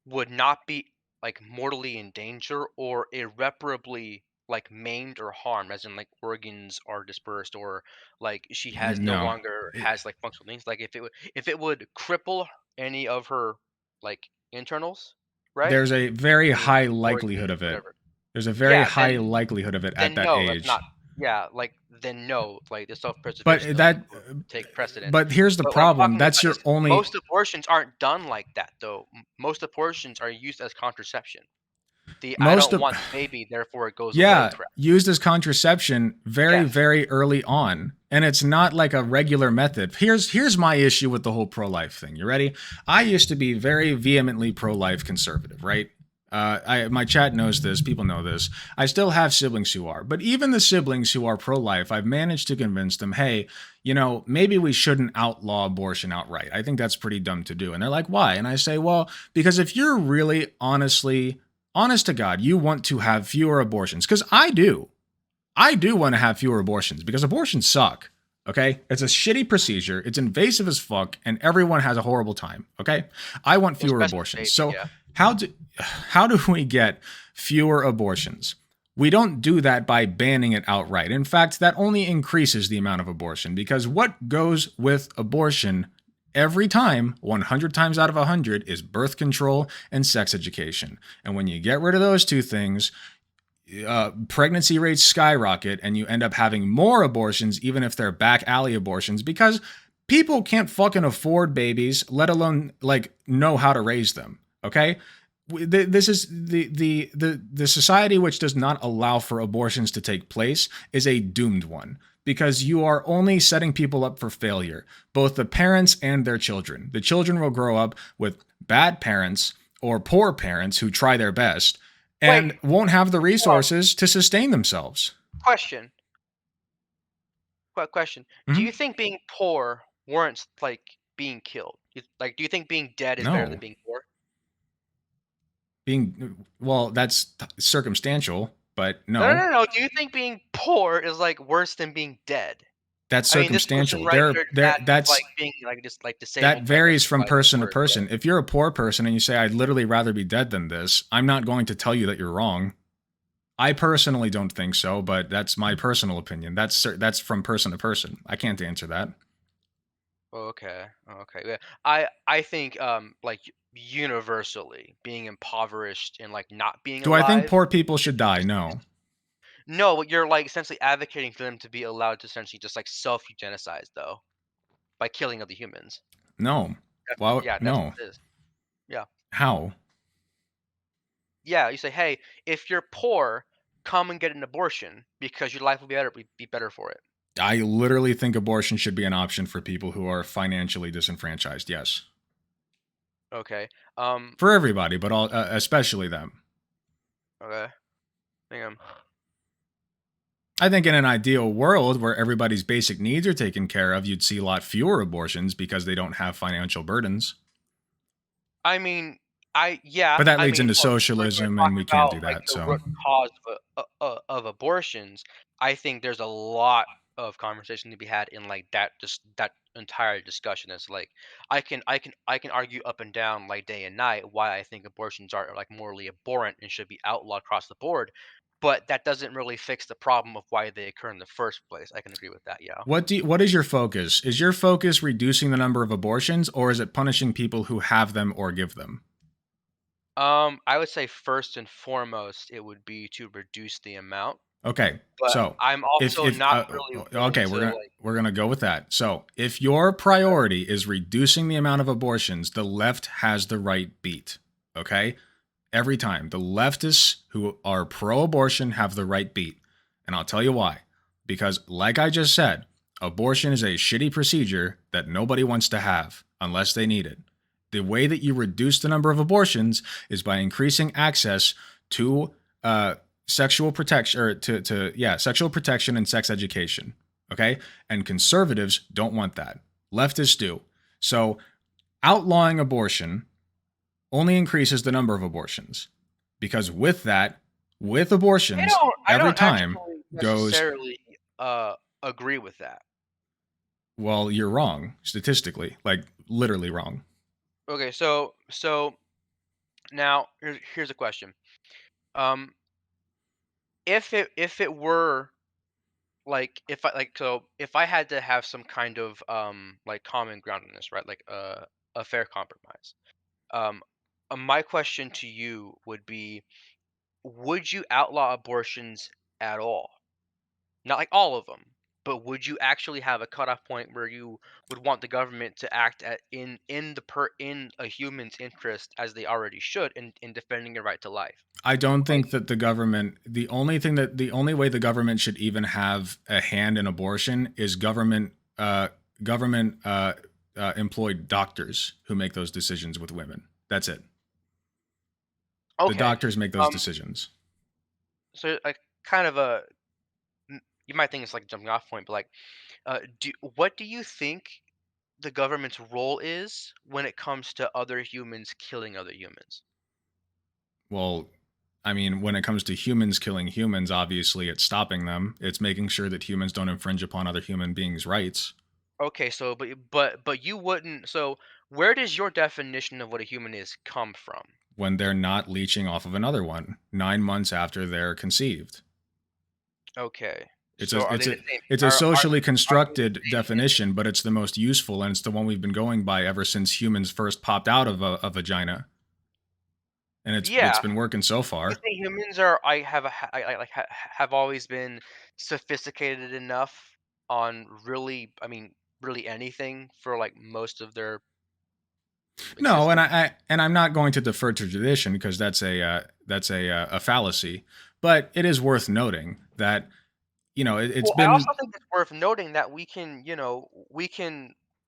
S1: would not be like mortally in danger or irreparably like maimed or harmed, as in like organs are dispersed or like she has no
S2: No.
S1: longer has like functional things. Like if it would cripple any of her like internals, right?
S2: There's a very
S1: Kidneys,
S2: high likelihood
S1: organs,
S2: of it.
S1: whatever.
S2: There's a very
S1: Yeah,
S2: high likelihood of it at
S1: then
S2: that
S1: no, that's
S2: age.
S1: not. Yeah, like then no, like the self-preservation
S2: But
S1: of
S2: that
S1: would take precedent.
S2: but here's the
S1: But what I'm
S2: problem.
S1: talking
S2: That's
S1: about
S2: your
S1: is
S2: only
S1: most abortions aren't done like that though. Most abortions are used as contraception. The "I
S2: most
S1: don't
S2: of
S1: want the baby, therefore it goes away"
S2: yeah,
S1: crap.
S2: used as contraception very
S1: Yes.
S2: very early on, and it's not like a regular method. Here's my issue with the whole pro-life thing. You ready? I used to be very vehemently pro-life conservative, right? My chat knows this. People know this. I still have siblings who are, but even the siblings who are pro-life, I've managed to convince them, hey, maybe we shouldn't outlaw abortion outright. I think that's pretty dumb to do. And they're like, why? And I say, well, because if you're really honest to God, you want to have fewer abortions, because I do. I do want to have fewer abortions because abortions suck. Okay? It's a shitty procedure. It's invasive as fuck, and everyone has a horrible time. Okay? I want
S1: Well,
S2: fewer
S1: especially the
S2: abortions.
S1: baby,
S2: So
S1: yeah.
S2: how do we get fewer abortions? We don't do that by banning it outright. In fact, that only increases the amount of abortion, because what goes with abortion every time, 100 times out of 100, is birth control and sex education. And when you get rid of those two things, pregnancy rates skyrocket and you end up having more abortions, even if they're back alley abortions, because people can't fucking afford babies, let alone like know how to raise them. Okay? This is the society which does not allow for abortions to take place is a doomed one, because you are only setting people up for failure, both the parents and their children. The children will grow up with bad parents or poor parents who try their best
S1: Wait,
S2: and won't have the
S1: hold on.
S2: resources to sustain themselves.
S1: Question. Question. Do
S2: Mhm.
S1: you think being poor warrants like being killed? Like, do you think being dead is better than
S2: No,
S1: being poor?
S2: well, that's circumstantial, but
S1: No, no,
S2: no,
S1: no, no. Do you think being poor is like worse than being dead?
S2: that's
S1: I mean, this person
S2: circumstantial.
S1: right here
S2: There,
S1: that like
S2: that's
S1: being like just like
S2: that
S1: disabled
S2: varies
S1: pregnancy is
S2: from
S1: like
S2: person to
S1: worse, right?
S2: person. If you're a poor person and you say, I'd literally rather be dead than this, I'm not going to tell you that you're wrong. I personally don't think so, but that's my personal opinion. That's from person to person. I can't answer that.
S1: Okay. Okay. Yeah. I think like universally being impoverished and like not being
S2: Do I think
S1: alive
S2: poor people should die?
S1: is
S2: No.
S1: no, you're like essentially advocating for them to be allowed to essentially just like self eugenicize though by killing other humans.
S2: No. Well,
S1: Yeah, that's
S2: no.
S1: what it is. Yeah.
S2: How?
S1: Yeah, you say, "Hey, if you're poor, come and get an abortion because your life will be better for it."
S2: I literally think abortion should be an option for people who are financially disenfranchised. Yes.
S1: Okay. Um,
S2: For everybody, but especially them.
S1: okay. Hang on.
S2: I think in an ideal world where everybody's basic needs are taken care of, you'd see a lot fewer abortions because they don't have financial burdens.
S1: I mean, yeah,
S2: But that
S1: I
S2: leads
S1: mean,
S2: into
S1: look, if we're gonna
S2: socialism,
S1: talk
S2: and we can't
S1: about,
S2: do
S1: like,
S2: that.
S1: the
S2: So,
S1: root cause of abortions, I think there's a lot of conversation to be had in, like, that entire discussion. It's like, I can argue up and down, like, day and night why I think abortions are, like, morally abhorrent and should be outlawed across the board, but that doesn't really fix the problem of why they occur in the first place. I can agree with that, yeah.
S2: what is your focus? Is your focus reducing the number of abortions, or is it punishing people who have them or give them?
S1: I would say first and foremost, it would be to reduce the amount,
S2: Okay,
S1: but
S2: so
S1: I'm also not really willing
S2: okay,
S1: to, like.
S2: we're gonna go with that. So, if your priority is reducing the amount of abortions, the left has the right beat. Okay, every time the leftists who are pro-abortion have the right beat, and I'll tell you why. Because, like I just said, abortion is a shitty procedure that nobody wants to have unless they need it. The way that you reduce the number of abortions is by increasing access to sexual protection or to yeah, sexual protection and sex education. Okay? And conservatives don't want that. Leftists do. So outlawing abortion only increases the number of abortions. Because with that, with abortions,
S1: I
S2: every
S1: don't
S2: time
S1: actually
S2: goes,
S1: necessarily, uh, agree with that.
S2: well, you're wrong statistically, like literally wrong.
S1: Okay, so now here's a question. Um, if it were like if I like so if I had to have some kind of like common ground in this, right? Like a fair compromise. Um, my question to you would be, would you outlaw abortions at all? Not like all of them, but would you actually have a cutoff point where you would want the government to act in a human's interest as they already should in defending your right to life?
S2: I don't
S1: Like,
S2: think that the only way the government should even have a hand in abortion is government employed doctors who make those decisions with women. That's it. The
S1: okay,
S2: doctors make those
S1: um,
S2: decisions.
S1: so like kind of you might think it's like a jumping off point, but like, what do you think the government's role is when it comes to other humans killing other humans?
S2: Well, I mean, when it comes to humans killing humans, obviously it's stopping them. It's making sure that humans don't infringe upon other human beings' rights
S1: Okay, so but you wouldn't. So where does your definition of what a human is come from?
S2: when they're not leeching off of another one 9 months after they're conceived.
S1: Okay,
S2: It's
S1: so
S2: a
S1: are
S2: it's
S1: they
S2: a
S1: the same?
S2: it's a socially
S1: Are they the
S2: constructed
S1: same?
S2: definition, but it's the most useful and it's the one we've been going by ever since humans first popped out of a vagina, and it's
S1: Yeah,
S2: been working so
S1: you
S2: far.
S1: think humans are I have a ha- I like have always been sophisticated enough on really, I mean, really anything for like most of their
S2: No, and
S1: existence.
S2: I'm not going to defer to tradition because that's a fallacy, but it is worth noting that it's
S1: Well, I
S2: been.
S1: also think it's worth noting that we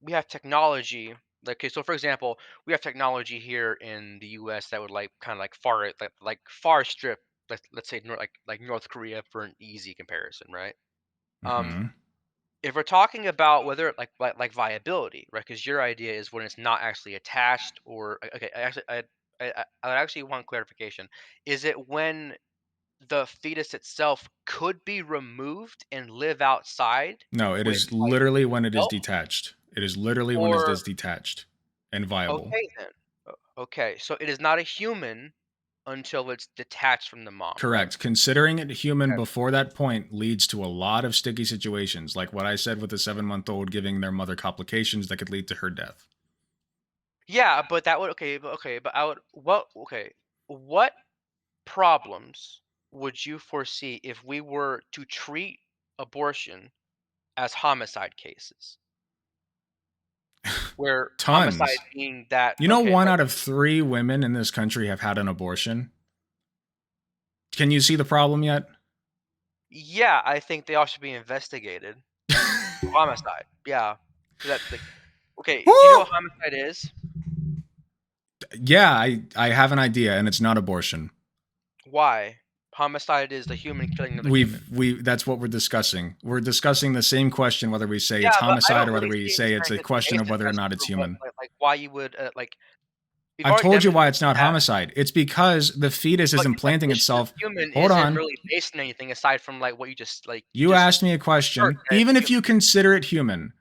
S1: have technology. Like, okay, so for example, we have technology here in the U.S. that would like kind of like far strip, let's say like North Korea for an easy comparison, right? Um,
S2: Mhm.
S1: if we're talking about whether like viability, right? Because your idea is when it's not actually attached, or okay, I actually want clarification. Is it when the fetus itself could be removed and live outside
S2: No, it
S1: with
S2: is
S1: like
S2: literally
S1: with
S2: when it is
S1: milk?
S2: detached. It is literally when it
S1: Or
S2: is detached and viable.
S1: okay then. Okay, so it is not a human until it's detached from the mom, right?
S2: Correct. Considering it human
S1: Okay.
S2: before that point leads to a lot of sticky situations, like what I said with the 7-month-old giving their mother complications that could lead to her death.
S1: Yeah, but that would but I would what problems would you foresee if we were to treat abortion as homicide cases? Where homicide
S2: Tons.
S1: being that
S2: You know,
S1: okay,
S2: one
S1: like
S2: out of 3 women in this country have had an abortion. Can you see the problem yet?
S1: yeah, I think they all should be investigated for homicide. Yeah. That like okay, do you know
S2: Woo!
S1: what homicide is?
S2: Yeah, I have an idea, and it's not abortion.
S1: Why? Homicide is the human killing another human.
S2: We that's what we're discussing. We're discussing the same question, whether we say it's
S1: Yeah, but I
S2: homicide
S1: don't
S2: or whether
S1: really
S2: we
S1: see it as
S2: say
S1: very
S2: it's a
S1: good
S2: question of
S1: basis
S2: whether or
S1: as
S2: not
S1: to
S2: it's
S1: what
S2: human.
S1: why you would we've
S2: I've
S1: already
S2: told you why it's
S1: demonstrated
S2: not
S1: that.
S2: homicide. It's because the fetus is
S1: But your
S2: implanting
S1: definition of
S2: itself.
S1: human
S2: Hold
S1: isn't
S2: on.
S1: really based on anything aside from, like, what you
S2: You
S1: just
S2: asked me a
S1: assert
S2: question.
S1: that it's
S2: Even if
S1: human.
S2: you consider it human,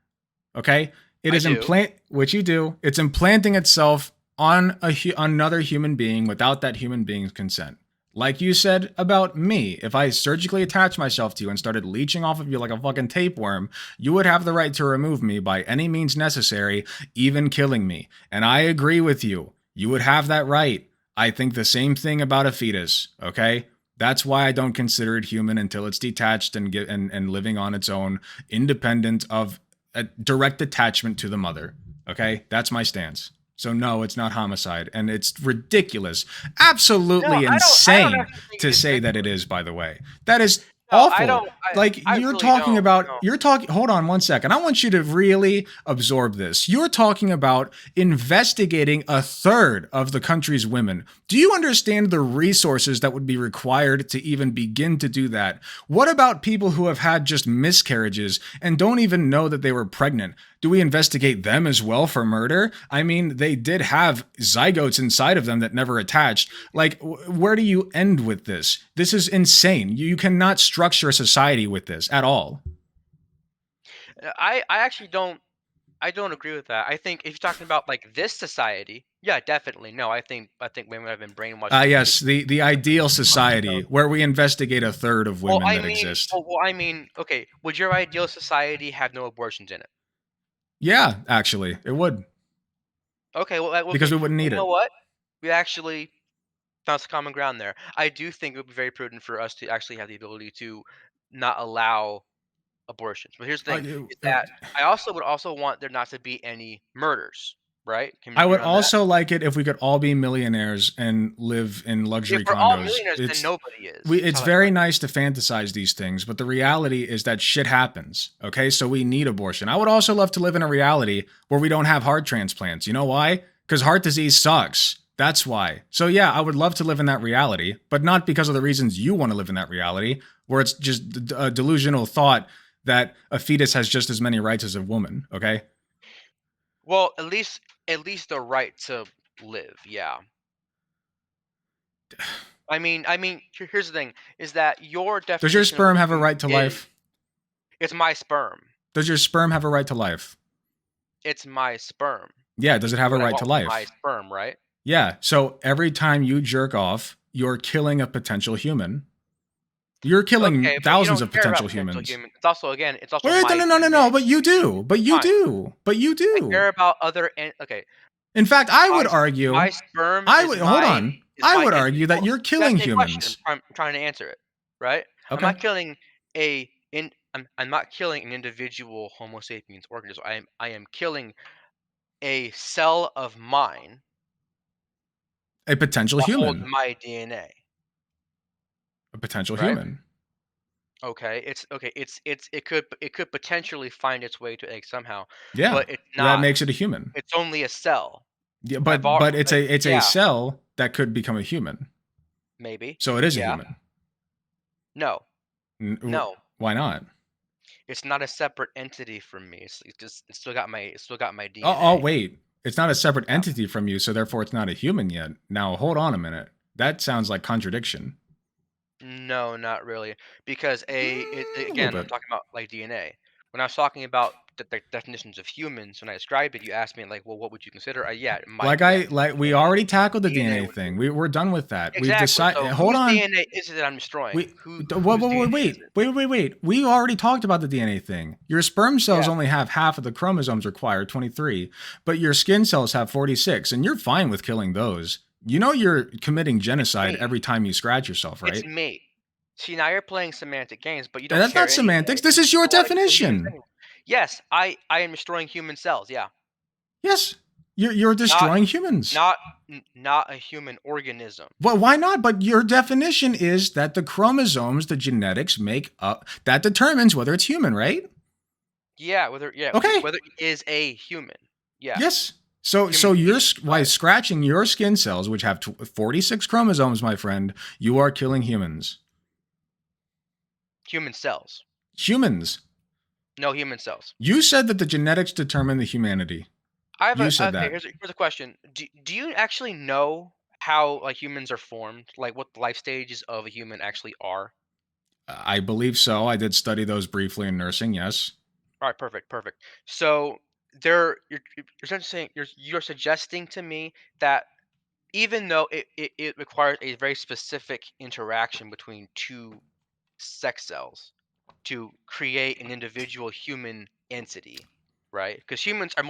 S2: okay? It
S1: I
S2: is
S1: do.
S2: which you do. It's implanting itself on another human being without that human being's consent. Like you said about me, if I surgically attached myself to you and started leeching off of you like a fucking tapeworm, you would have the right to remove me by any means necessary, even killing me. And I agree with you. You would have that right. I think the same thing about a fetus, okay? That's why I don't consider it human until it's detached and living on its own, independent of a direct attachment to the mother. Okay? That's my stance. So no, it's not homicide, and it's ridiculous,
S1: No,
S2: absolutely
S1: I don't
S2: insane
S1: actually think
S2: to
S1: it is
S2: say that it
S1: ridiculous.
S2: is, by the way. That is
S1: No, I
S2: awful.
S1: don't
S2: Like
S1: I
S2: you're
S1: really
S2: talking
S1: don't,
S2: about
S1: no.
S2: you're talking hold on one second. I want you to really absorb this. You're talking about investigating a third of the country's women. Do you understand the resources that would be required to even begin to do that? What about people who have had just miscarriages and don't even know that they were pregnant? Do we investigate them as well for murder? I mean, they did have zygotes inside of them that never attached. Like, where do you end with this? This is insane. You cannot structure a society with this at all.
S1: I actually I don't agree with that. I think if you're talking about, like, this society, yeah, definitely, no, I think women have been brainwashed to think
S2: Yes, the ideal
S1: you know
S2: society where we investigate a third of women that exist.
S1: I mean, okay, would your ideal society have no abortions in it?
S2: Yeah, actually, it would
S1: Okay,
S2: because we wouldn't
S1: well,
S2: need
S1: you know
S2: it.
S1: what? We actually found some common ground there. I do think it would be very prudent for us to actually have the ability to not allow abortions. But here's the
S2: Uh,
S1: thing, is
S2: uh,
S1: that I also would also want there not to be any murders, right? Can we
S2: I
S1: agree
S2: would
S1: on that?
S2: also like it if we could all be millionaires and live in
S1: If
S2: luxury
S1: we're all
S2: condos.
S1: millionaires, then nobody is. That's
S2: It's
S1: how that
S2: very
S1: works.
S2: nice to fantasize these things, but the reality is that shit happens. Okay, so we need abortion. I would also love to live in a reality where we don't have heart transplants. You know why? Because heart disease sucks. That's why. So yeah, I would love to live in that reality, but not because of the reasons you want to live in that reality, where it's just a delusional thought that a fetus has just as many rights as a woman. Okay.
S1: Well, at least the right to live, yeah. Here's the thing, is that your
S2: Does your
S1: definition of a
S2: sperm have a
S1: human
S2: right to
S1: is
S2: life?
S1: it's my sperm.
S2: Does your sperm have a right to life?
S1: It's my sperm.
S2: Yeah, does
S1: You
S2: it
S1: can
S2: have
S1: do
S2: a
S1: what I
S2: right to
S1: want with my
S2: life?
S1: sperm, right?
S2: Yeah. So every time you jerk off, you're killing a potential human. You're killing
S1: Okay, but you
S2: thousands
S1: don't
S2: of
S1: care about
S2: potential
S1: potential
S2: humans.
S1: humans. It's also again, it's also
S2: Wait, no,
S1: my
S2: no, no, no,
S1: DNA.
S2: no. But you do. But you
S1: Fine.
S2: do. But you
S1: I
S2: do.
S1: care about other okay.
S2: In fact, I
S1: My
S2: would
S1: s my
S2: argue,
S1: sperm
S2: I would, hold on.
S1: is
S2: I
S1: my
S2: would argue that
S1: individual
S2: you're
S1: you asked
S2: killing
S1: me a question,
S2: humans.
S1: I'm trying to answer it, right?
S2: Okay.
S1: I'm not killing an individual Homo sapiens organism. I am killing a cell of mine
S2: A potential
S1: that holds
S2: human.
S1: my DNA,
S2: A potential
S1: right?
S2: human.
S1: Okay, it could potentially find its way to egg somehow,
S2: Yeah.
S1: but it's
S2: That
S1: not.
S2: makes it a human.
S1: It's only a cell.
S2: Yeah,
S1: I've al
S2: but it's a
S1: yeah,
S2: cell that could become a human.
S1: maybe.
S2: So it is a
S1: Yeah.
S2: human.
S1: No. No.
S2: Why not?
S1: It's not a separate entity from me. It's still got my
S2: Oh,
S1: DNA.
S2: wait. It's not a separate
S1: Yeah.
S2: entity from you, so therefore it's not a human yet. Now, hold on a minute. That sounds like contradiction.
S1: No, not really. Because
S2: A little
S1: again, I'm
S2: bit.
S1: talking about like DNA. When I was talking about the definitions of humans, when I described it, you asked me like, well, what would you consider? Yeah,
S2: Like we already tackled the
S1: DNA
S2: DNA
S1: would be
S2: thing. We're done with that. We've
S1: exactly.
S2: decided.
S1: So
S2: Hold
S1: whose
S2: on.
S1: DNA is it that I'm destroying?
S2: We wait,
S1: Whose DNA is it?
S2: wait. We already talked about the DNA thing. Your sperm cells
S1: Yeah,
S2: only have half of the chromosomes required, 23, but your skin cells have 46, and you're fine with killing those. You know you're committing
S1: it's
S2: genocide
S1: me.
S2: every time you scratch yourself,
S1: It's
S2: right?
S1: me. See, now you're playing semantic games, but you don't
S2: That's
S1: care
S2: not
S1: anyway.
S2: semantics. This is your
S1: You want to kill humans
S2: definition.
S1: anyway. Yes, I am destroying human cells. Yeah,
S2: Yes, you're
S1: not
S2: destroying humans.
S1: not not a human organism.
S2: Well, why not? But your definition is that the chromosomes, the genetics make up, that determines whether it's human, right?
S1: Yeah,
S2: Okay.
S1: whether it is a human. Yeah,
S2: Yes. So
S1: human
S2: you're
S1: being.
S2: by
S1: Right.
S2: scratching your skin cells, which have 46 chromosomes, my friend, you are killing humans.
S1: Human cells.
S2: Humans.
S1: No human cells.
S2: You said that the genetics determine the humanity.
S1: I have
S2: You
S1: a
S2: said
S1: okay.
S2: that.
S1: Here's a question. Do you actually know how like humans are formed? Like what the life stages of a human actually are?
S2: I believe so. I did study those briefly in nursing. Yes.
S1: All right, perfect, perfect. So there, you're essentially saying you're suggesting to me that even though it requires a very specific interaction between two sex cells to create an individual human entity, right? Because humans are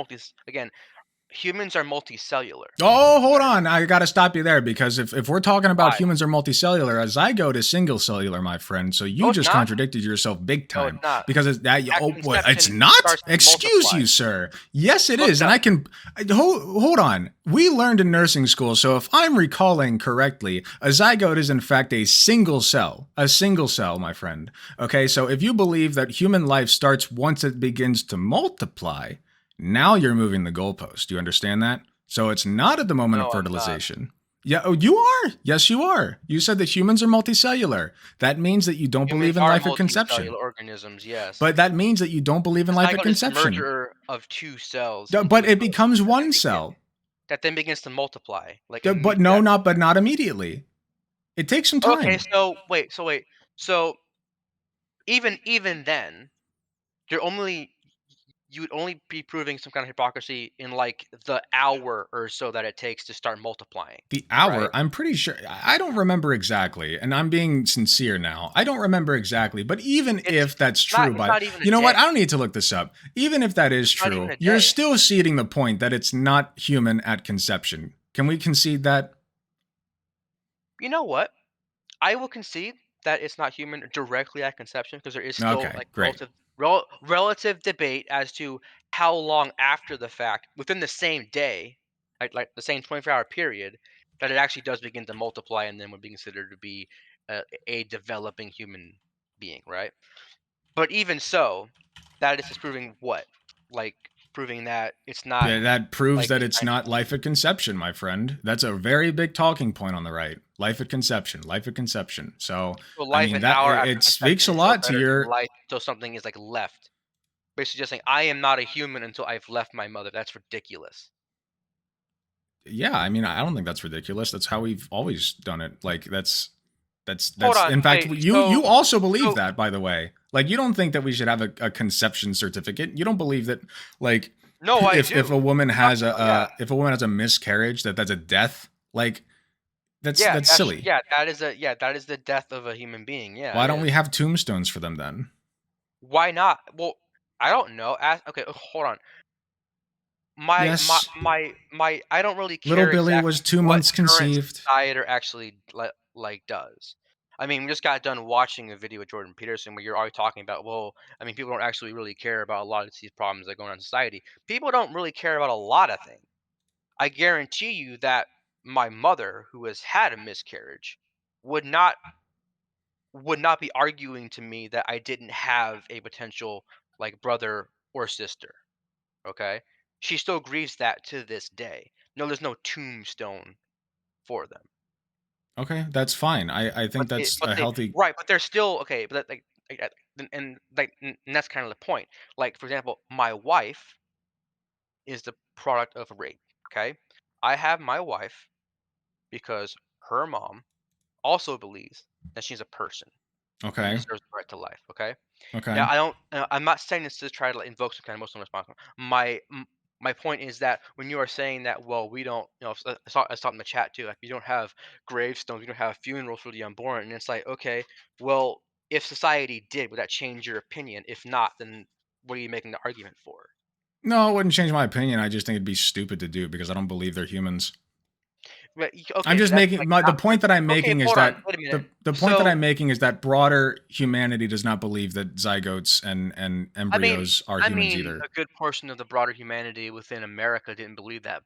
S1: multicellular.
S2: Oh, hold on. I got to stop you there because if we're talking about
S1: Why?
S2: humans are multicellular, a zygote is single cellular, my friend. So
S1: No,
S2: you
S1: it's
S2: just
S1: not.
S2: contradicted yourself big
S1: No, it's
S2: time
S1: not.
S2: because it's that.
S1: At
S2: Oh, what? It's
S1: conception, it
S2: not.
S1: starts to
S2: Excuse
S1: multiply.
S2: you, sir. Yes, it
S1: Look
S2: is.
S1: it
S2: And
S1: up.
S2: I can hold on. We learned in nursing school. So if I'm recalling correctly, a zygote is in fact a single cell. A single cell, my friend. Okay. So if you believe that human life starts once it begins to multiply, now you're moving the goalpost. Do you understand that? So it's not at the moment of
S1: No, I'm not.
S2: fertilization. Yeah, oh, you are. Yes, you are. You said that humans are multicellular. That means that you don't
S1: Humans
S2: believe in
S1: are
S2: life at
S1: multicellular
S2: conception.
S1: organisms, yes.
S2: But that means that you don't believe in
S1: A
S2: life at
S1: zygote is the
S2: conception.
S1: merger of two cells into
S2: But
S1: a
S2: it
S1: cell
S2: becomes
S1: that then
S2: one cell.
S1: begins to multiply, like,
S2: But
S1: yeah.
S2: no, not immediately. It takes some
S1: Okay,
S2: time.
S1: so wait. So, even then, you're only you would only be proving some kind of hypocrisy in, like, the hour or so that it takes to start multiplying,
S2: The
S1: right?
S2: hour, I'm pretty sure. I don't remember exactly, and I'm being sincere now. I don't remember exactly, but even if that's true,
S1: It's
S2: but
S1: not even a
S2: you know what?
S1: day.
S2: I don't need to look this up. Even if that is
S1: It's not even
S2: true,
S1: a
S2: you're
S1: day.
S2: still ceding the point that it's not human at conception. Can we concede that?
S1: You know what? I will concede that it's not human directly at conception because there is still
S2: Okay,
S1: like
S2: great.
S1: relative debate as to how long after the fact, within the same day, like the same 24-hour period, that it actually does begin to multiply and then would be considered to be a developing human being, right? But even so, that is just proving what, like proving that it's not
S2: Yeah, that proves
S1: like
S2: that
S1: any
S2: it's
S1: kind
S2: not
S1: of
S2: life at conception, my friend. That's a very big talking point on the right. Life at conception, life at conception. So,
S1: so
S2: I
S1: life
S2: mean,
S1: an
S2: that
S1: hour after
S2: it speaks
S1: conception
S2: a
S1: is still
S2: lot to
S1: better than
S2: your.
S1: life till something is like left. Basically just saying, "I am not a human until I've left my mother." That's ridiculous.
S2: Yeah, I mean, I don't think that's ridiculous. That's how we've always done it. Like
S1: Hold
S2: that's
S1: on.
S2: in fact
S1: Okay,
S2: you also believe
S1: so
S2: that, by the way. Like you don't think that we should have a conception certificate. You don't believe that like
S1: no, I
S2: if a
S1: do.
S2: woman
S1: What are you
S2: has
S1: talking about? Yeah.
S2: if a woman has a miscarriage that's a death. Like
S1: Yeah,
S2: that's silly.
S1: that is the death of a human being. Yeah,
S2: Why
S1: it
S2: don't we
S1: is.
S2: have tombstones for them then?
S1: Why not? Well, I don't know. Okay, hold on.
S2: Yes,
S1: I don't really
S2: little
S1: care
S2: Billy was
S1: exactly
S2: 2
S1: what
S2: months
S1: current
S2: conceived.
S1: society actually like does. I mean, we just got done watching a video with Jordan Peterson where you're already talking about, well, I mean, people don't actually really care about a lot of these problems that are going on in society. People don't really care about a lot of things. I guarantee you that my mother, who has had a miscarriage, would not be arguing to me that I didn't have a potential like brother or sister. Okay, she still grieves that to this day. No, there's no tombstone for them.
S2: Okay, that's fine. I think that's
S1: But
S2: a
S1: they
S2: healthy.
S1: right, but they're still okay. But and that's kind of the point. Like for example, my wife is the product of rape. Okay, I have my wife because her mom also believes that she's a person and
S2: Okay.
S1: deserves the right to life. Okay. Now
S2: Okay.
S1: I'm not saying this to try to like, invoke some kind of Muslim response. My point is that when you are saying that, well, we don't, I saw in the chat too, like you don't have gravestones, you don't have funerals for the unborn, and it's like, okay, well, if society did, would that change your opinion? If not, then what are you making the argument for?
S2: No, it wouldn't change my opinion. I just think it'd be stupid to do because I don't believe they're humans.
S1: But
S2: I'm
S1: okay,
S2: just
S1: that's
S2: making
S1: like
S2: the
S1: not
S2: point that I'm
S1: okay.
S2: making is
S1: Hold on,
S2: that
S1: wait a minute.
S2: the point that
S1: So
S2: I'm making is that broader humanity does not believe that zygotes and
S1: I mean,
S2: embryos are humans either.
S1: a good portion of the broader humanity within America didn't believe that.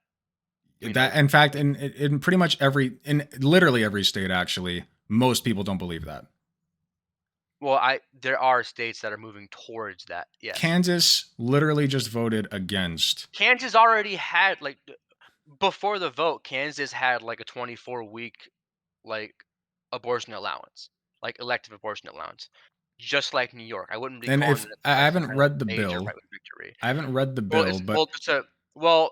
S1: You
S2: That,
S1: know,
S2: in fact, in pretty much in literally every state, actually, most people don't believe that.
S1: well, I there are states that are moving towards that. Yes,
S2: Kansas literally just voted against.
S1: Kansas already had like before the vote, Kansas had like a 24-week like abortion allowance, like elective abortion allowance, just like New York. I wouldn't be
S2: And
S1: calling
S2: if
S1: it
S2: I
S1: as some
S2: haven't
S1: kind of
S2: read the
S1: major
S2: bill,
S1: right wing victory.
S2: I haven't read the
S1: Well,
S2: bill,
S1: well,
S2: but
S1: it's a well,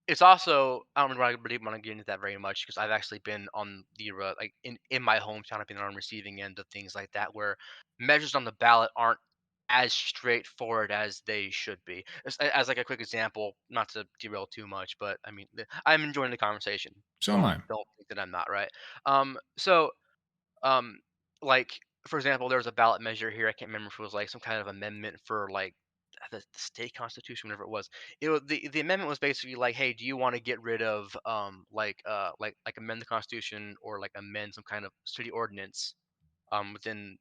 S1: it's also I don't really want to get into that very much because I've actually been on the like in my hometown. I've been on receiving end of things like that where measures on the ballot aren't as straightforward as they should be. As like a quick example, not to derail too much, but I mean, I'm enjoying the conversation.
S2: so am
S1: Don't
S2: I.
S1: don't think that I'm not right. So um, like for example, there was a ballot measure here. I can't remember if it was like some kind of amendment for like the state constitution, whatever it was. The amendment was basically like, hey, do you want to get rid of like amend the constitution or like amend some kind of city ordinance within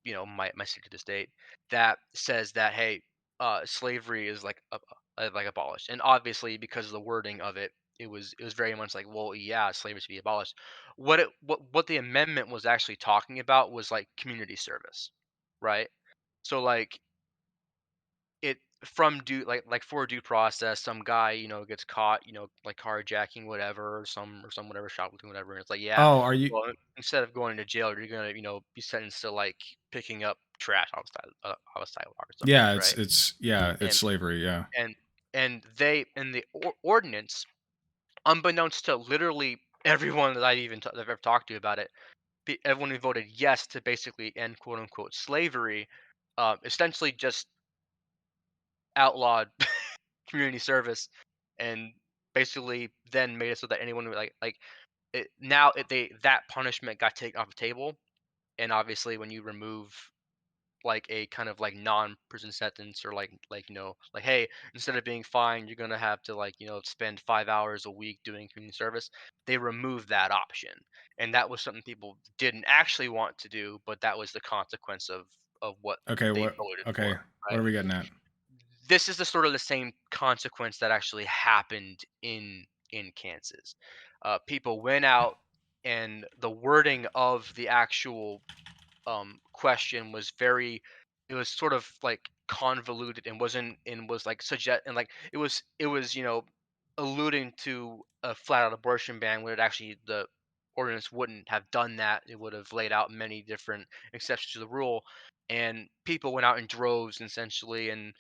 S1: my city to state that says that hey slavery is like like abolished, and obviously because of the wording of it, it was very much like, well, yeah, slavery should be abolished. What the amendment was actually talking about was like community service, right? So like it from due like for due process, some guy gets caught, like carjacking whatever, or some whatever, shoplifting whatever, and it's like, yeah,
S2: Oh, are you?
S1: well, instead of going to jail, you're gonna be sentenced to like picking up trash off a sidewalk or some
S2: Yeah,
S1: shit, right?
S2: it's
S1: And
S2: slavery. Yeah.
S1: and and they in the ordinance, unbeknownst to literally everyone that that I've ever talked to about it, everyone who voted yes to basically end quote unquote slavery, essentially just outlawed community service, and basically then made it so that anyone who like it now it, they that punishment got taken off the table. And obviously when you remove like a kind of like non-prison sentence, or like like, hey, instead of being fined, you're gonna have to like spend 5 hours a week doing community service, they remove that option. And that was something people didn't actually want to do, but that was the consequence of what
S2: Okay.
S1: they
S2: What?
S1: voted
S2: Okay.
S1: for,
S2: What
S1: right?
S2: are we getting at?
S1: This is the sort of the same consequence that actually happened in Kansas. People went out, and the wording of the actual question was very, it was sort of like convoluted, and wasn't and was like suggest and like it was alluding to a flat out abortion ban, when it actually the ordinance wouldn't have done that. It would have laid out many different exceptions to the rule, and people went out in droves essentially, and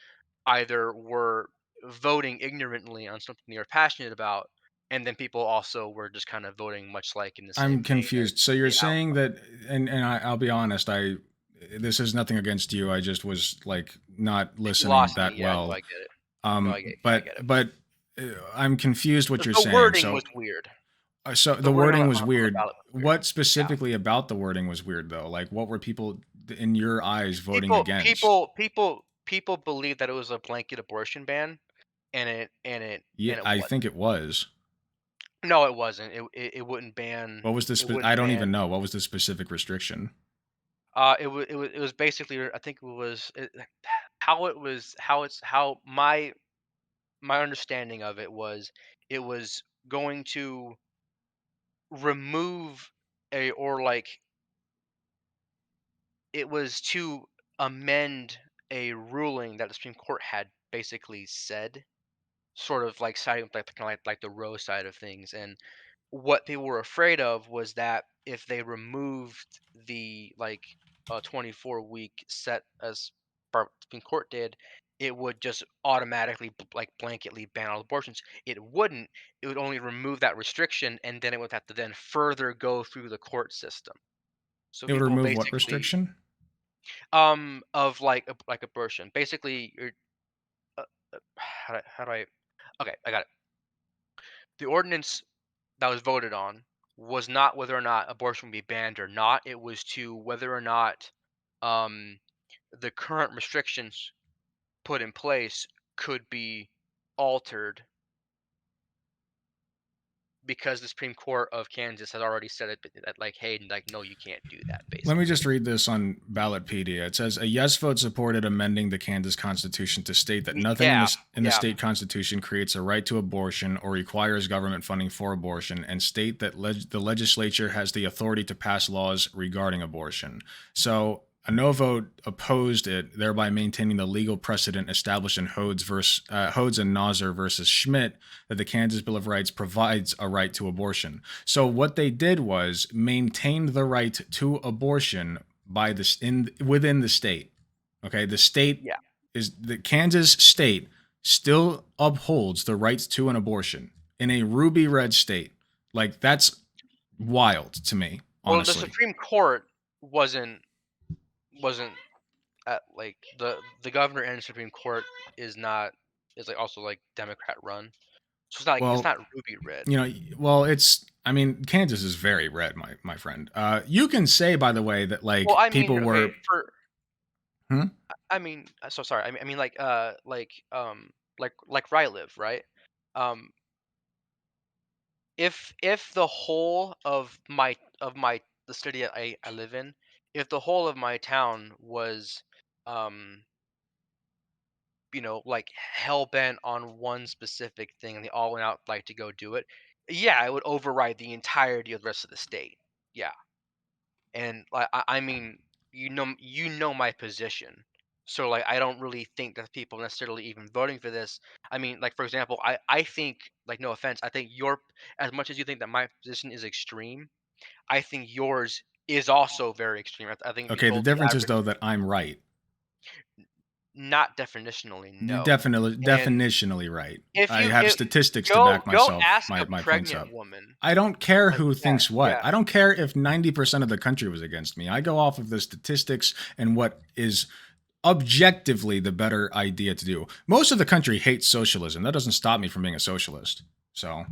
S1: either were voting ignorantly on something they were passionate about, and then people also were just kind of voting much like in the
S2: I'm
S1: same vein as
S2: confused. So you're
S1: the out.
S2: saying that, and I'll be honest. This is nothing against you. I just was like not
S1: If you
S2: listening
S1: lost me,
S2: that
S1: yeah, no, I
S2: well.
S1: get it. No, I get it.
S2: But I'm confused what you're
S1: The
S2: saying.
S1: wording was
S2: So
S1: weird.
S2: so
S1: The
S2: the
S1: wording
S2: wording was
S1: on the
S2: weird.
S1: ballot was weird.
S2: What
S1: Yeah.
S2: specifically about the wording was weird though? Like what were people in your eyes voting
S1: People
S2: against?
S1: people people people believe that it was a blanket abortion ban,
S2: Yeah,
S1: and it
S2: I think
S1: wasn't.
S2: it was.
S1: No, it wasn't. It wouldn't ban
S2: What was
S1: it
S2: I
S1: wouldn't
S2: don't even
S1: ban
S2: know. What was the specific restriction?
S1: it was basically, I think it was how it was how it's how my understanding of it was, it was going to remove a or like it was to amend a ruling that the Supreme Court had basically said, sort of like siding with like the kind of like the Roe side of things. And what they were afraid of was that if they removed the like 24-week set as Supreme Court did, it would just automatically like blanketly ban all abortions. It wouldn't. It would only remove that restriction, and then it would have to then further go through the court system. So
S2: It would
S1: people
S2: remove what
S1: basically
S2: restriction?
S1: Of like abortion. Basically, you're uh, how do I? Okay, I got it. The ordinance that was voted on was not whether or not abortion would be banned or not. It was to whether or not um the current restrictions put in place could be altered because the Supreme Court of Kansas had already said it that like, hey, like no, you can't do that.
S2: Let me
S1: Basically,
S2: just read this on Ballotpedia. It says a yes vote supported amending the Kansas Constitution to state that nothing
S1: yeah,
S2: in the
S1: yeah,
S2: state constitution creates a right to abortion or requires government funding for abortion, and state that the legislature has the authority to pass laws regarding abortion. So a no vote opposed it, thereby maintaining the legal precedent established in Hodes and Nauser versus Schmidt that the Kansas Bill of Rights provides a right to abortion. So what they did was maintained the right to abortion by this in within the state. Okay, the state
S1: yeah.
S2: is the Kansas state still upholds the right to an abortion in a ruby red state. Like that's wild to me,
S1: Well, the
S2: honestly.
S1: Supreme Court wasn't wasn't at like the governor and Supreme Court is like also like Democrat run. So it's
S2: Well,
S1: not ruby red.
S2: well, it's I mean, Kansas is very red, my friend. You can say, by the way, that
S1: Well,
S2: like
S1: I mean,
S2: people
S1: okay,
S2: were.
S1: for
S2: Hmm?
S1: I mean, so sorry. I mean, like where I live, right? Um, if the whole of my the city that I live in, if the whole of my town was, um, like hell bent on one specific thing, and they all went out like to go do it, yeah, it would override the entirety of the rest of the state. Yeah. And like I mean, you know my position. So like I don't really think that people necessarily even voting for this. I mean, like for example, I think, like, no offense, I think your as much as you think that my position is extreme, I think yours is also very extreme. I think it'd be
S2: Okay, the
S1: totally
S2: difference is
S1: average.
S2: though that I'm right.
S1: Not definitionally, no. And
S2: Definitionally right.
S1: if
S2: I
S1: you
S2: have
S1: if,
S2: statistics to
S1: go
S2: back
S1: go
S2: myself
S1: ask a
S2: my points
S1: pregnant
S2: up.
S1: woman,
S2: I don't care
S1: like,
S2: who
S1: yeah,
S2: thinks what.
S1: yeah.
S2: I don't care if 90% of the country was against me. I go off of the statistics and what is objectively the better idea to do. Most of the country hates socialism. That doesn't stop me from being a socialist. So,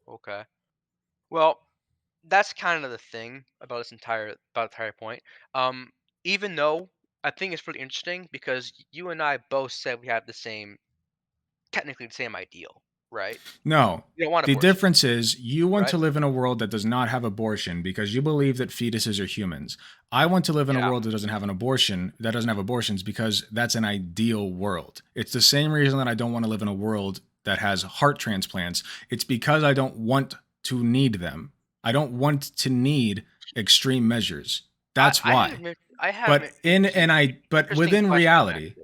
S1: Okay. Well, that's kind of the thing about the entire point. Um, Even though I think it's really interesting because you and I both said we have technically the same ideal, right?
S2: no.
S1: You don't want
S2: The
S1: abortion,
S2: difference is you want
S1: right?
S2: to live in a world that does not have abortion because you believe that fetuses are humans. I want to live in a
S1: Yeah.
S2: world that doesn't have abortions because that's an ideal world. It's the same reason that I don't want to live in a world that has heart transplants. It's because I don't want to need them. I don't want to need extreme measures. That's why.
S1: I have an
S2: But
S1: interesting question actually.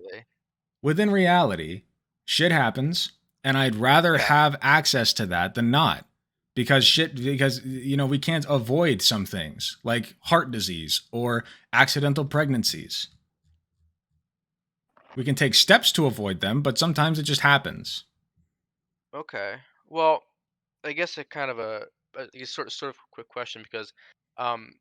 S2: within reality, shit happens, and I'd rather
S1: Yeah.
S2: have access to that than not. Because we can't avoid some things like heart disease or accidental pregnancies. We can take steps to avoid them, but sometimes it just happens.
S1: Okay. Well, I guess a kind of a sort of quick question because um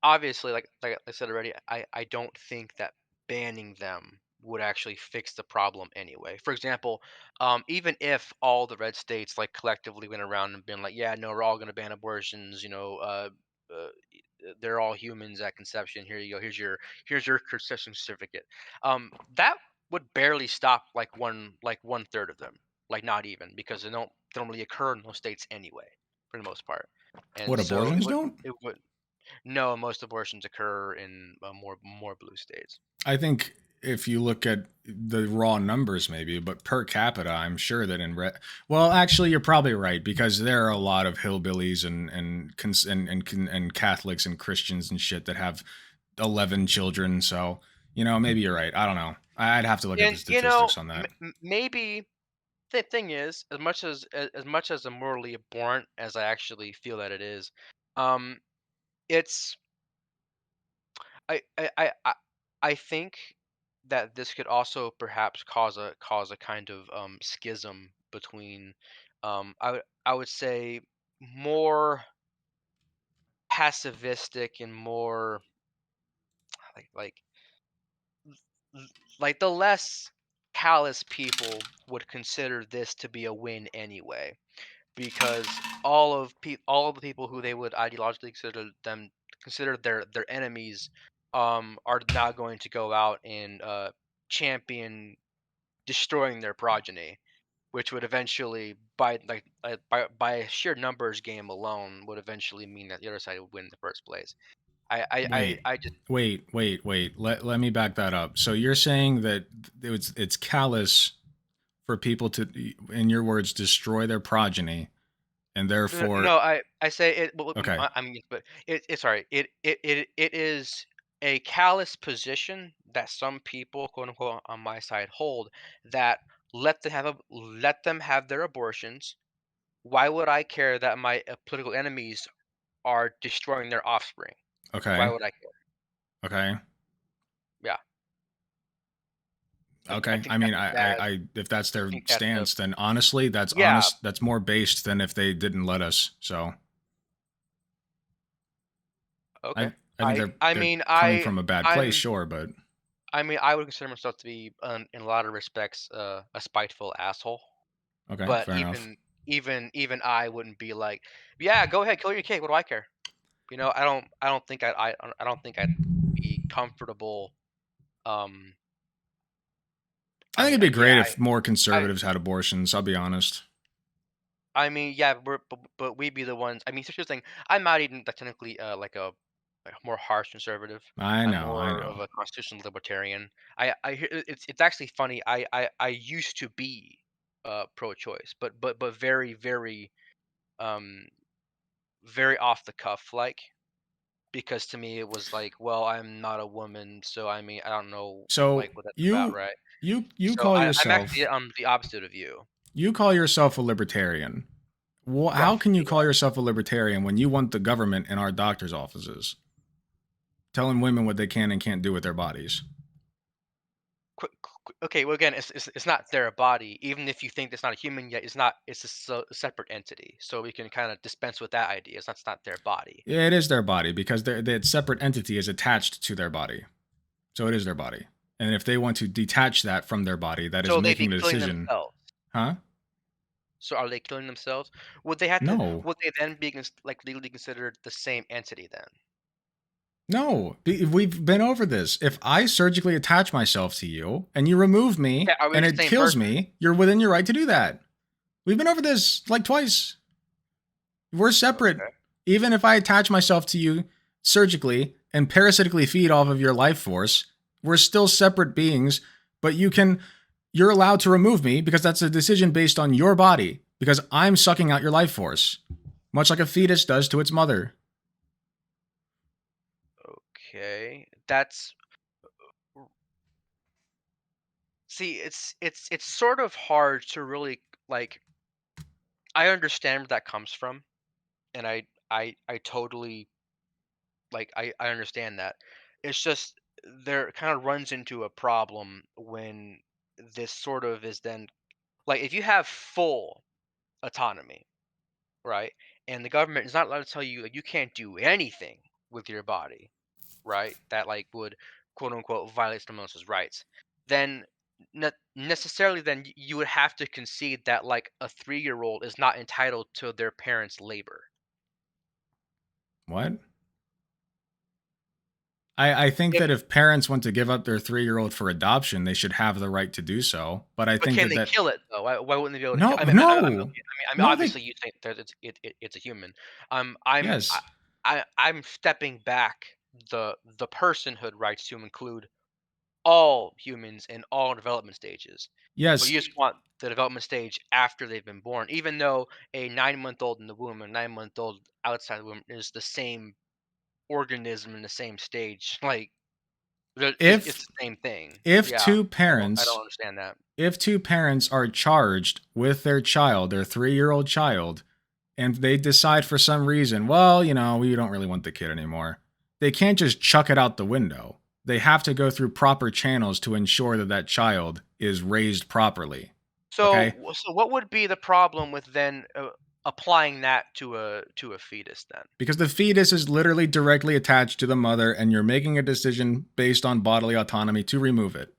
S1: obviously, like I said already, I don't think that banning them would actually fix the problem anyway. For example, even if all the red states like collectively went around and been like, yeah, no, we're all going to ban abortions, uh, they're all humans at conception. Here you go. Here's your conception certificate. That would barely stop like one third of them, like not even, because they don't really occur in those states anyway, for the most part. And
S2: What
S1: so
S2: abortions don't?
S1: it would no, most abortions occur in more blue states.
S2: I think if you look at the raw numbers, maybe, but per capita, I'm sure that well, actually, you're probably right because there are a lot of hillbillies and Catholics and Christians and shit that have 11 children. So maybe you're right. I don't know. I'd have to look at the
S1: And
S2: statistics on that.
S1: maybe the thing is, as much as I'm morally abhorrent as I actually feel that it is, um, it's I I I I I think that this could also perhaps cause a kind of schism between I would say more pacifistic and more like like the less callous people would consider this to be a win anyway, because all of the people who they would ideologically consider their enemies are now going to go out and champion destroying their progeny, which would eventually by sheer numbers game alone would eventually mean that the other side would win in the first place.
S2: Wait,
S1: I just
S2: wait. Let me back that up. So you're saying that it's callous for people to, in your words, destroy their progeny, and therefore,
S1: no, I say it. Well,
S2: okay,
S1: I mean, but it's sorry. It is a callous position that some people, quote unquote, on my side hold, that let them have their abortions. Why would I care that my political enemies are destroying their offspring? Why
S2: okay,
S1: would I care?
S2: okay,
S1: Yeah, I
S2: okay.
S1: think
S2: I mean,
S1: that's a bad.
S2: if that's
S1: I
S2: their
S1: think that's a
S2: stance, then honestly, that's
S1: yeah.
S2: honest. That's more based than if they didn't let us. So
S1: Okay.
S2: I think
S1: I
S2: they're
S1: mean
S2: coming from a bad place,
S1: I'm
S2: sure, but
S1: I mean I would consider myself to be in a lot of respects a spiteful asshole.
S2: okay,
S1: But
S2: fair enough.
S1: even I wouldn't be like, "Yeah, go ahead, kill your kid. What do I care?" You know, I don't think I'd be comfortable. Um,
S2: I
S1: I
S2: think
S1: mean,
S2: it'd be
S1: yeah,
S2: great if more
S1: I
S2: conservatives had abortions. I'll be honest.
S1: I mean, yeah, but we'd be the ones. I mean, here's the thing. I'm not even technically like a more harsh conservative. I'm
S2: I
S1: more
S2: know.
S1: of a constitutional libertarian. It's actually funny. I used to be pro-choice, but um very off the cuff like. Because to me it was like, well, I'm not a woman, so I mean, I don't know
S2: So
S1: like what that's about, right?
S2: you
S1: So
S2: call
S1: I'm actually
S2: yourself
S1: the opposite of you,
S2: a libertarian. How can you
S1: roughly.
S2: call yourself a libertarian when you want the government in our doctors' offices telling women what they can and can't do with their bodies?
S1: Okay, well again, it's not their body. Even if you think it's not a human yet, it's not. It's a separate entity. So we can kind of dispense with that idea. It's not their body.
S2: Yeah, it is their body because that separate entity is attached to their body. So it is their body. And if they want to detach that from their body, that is
S1: So they'd be
S2: making a
S1: killing
S2: decision.
S1: themselves.
S2: Huh?
S1: So are they killing themselves? Would they have to?
S2: No.
S1: Would they then be like legally considered the same entity then?
S2: No. We've been over this. If I surgically attach myself to you and you remove
S1: Yeah,
S2: me
S1: are we
S2: and
S1: the
S2: it
S1: same
S2: kills
S1: person?
S2: me, you're within your right to do that. We've been over this like twice. We're separate.
S1: Okay.
S2: Even if I attach myself to you surgically and parasitically feed off of your life force, we're still separate beings, but you're allowed to remove me because that's a decision based on your body because I'm sucking out your life force, much like a fetus does to its mother.
S1: Okay. That's see, it's sort of hard to really like I understand where that comes from, and I totally I understand that. It's just there kind of runs into a problem when this sort of is then like if you have full autonomy, right? And the government is not allowed to tell you like you can't do anything with your body, right? That like would quote unquote violate someone else's rights. Then necessarily then you would have to concede that like a 3-year old is not entitled to their parents' labor.
S2: What? I think
S1: If
S2: that if parents want to give up their 3-year-old for adoption, they should have the right to do so. But I
S1: but
S2: think
S1: can
S2: that
S1: they kill it though? Why wouldn't they be able to kill?
S2: no, no,
S1: I mean,
S2: no, they
S1: obviously you think that it's a human. I'm
S2: yes,
S1: I'm stepping back the personhood rights to include all humans in all development stages. But
S2: yes,
S1: you just want the development stage after they've been born, even though a 9-month-old in the womb and 9-month-old outside the womb is the same organism in the same stage. Like it's
S2: if
S1: the same thing.
S2: if
S1: Yeah,
S2: two
S1: I don't
S2: parents
S1: understand that.
S2: if two parents are charged with their child, their 3-year-old child, and they decide for some reason, well, we don't really want the kid anymore, they can't just chuck it out the window. They have to go through proper channels to ensure that that child is raised properly. Okay?
S1: So what would be the problem with then? applying that to a fetus then?
S2: Because the fetus is literally directly attached to the mother, and you're making a decision based on bodily autonomy to remove it.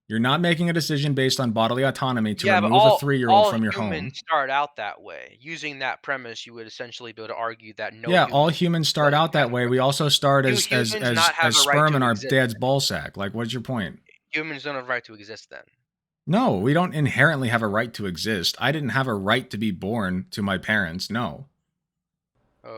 S2: You're not making a decision based on bodily autonomy to
S1: Yeah, but
S2: remove a 3-year-old
S1: all
S2: from your
S1: humans
S2: home.
S1: start out that way. Using that premise, you would essentially be able to argue that no
S2: Yeah, all
S1: human
S2: humans start
S1: doesn't
S2: out
S1: have
S2: that
S1: a
S2: way.
S1: right.
S2: We also start
S1: Do
S2: as as
S1: humans
S2: as
S1: not have
S2: as
S1: a right
S2: sperm in
S1: to
S2: our
S1: exist
S2: dad's
S1: then?
S2: ball sack. Like, what's your point?
S1: Humans don't have a right to exist then.
S2: No, we don't inherently have a right to exist. I didn't have a right to be born to my parents. No.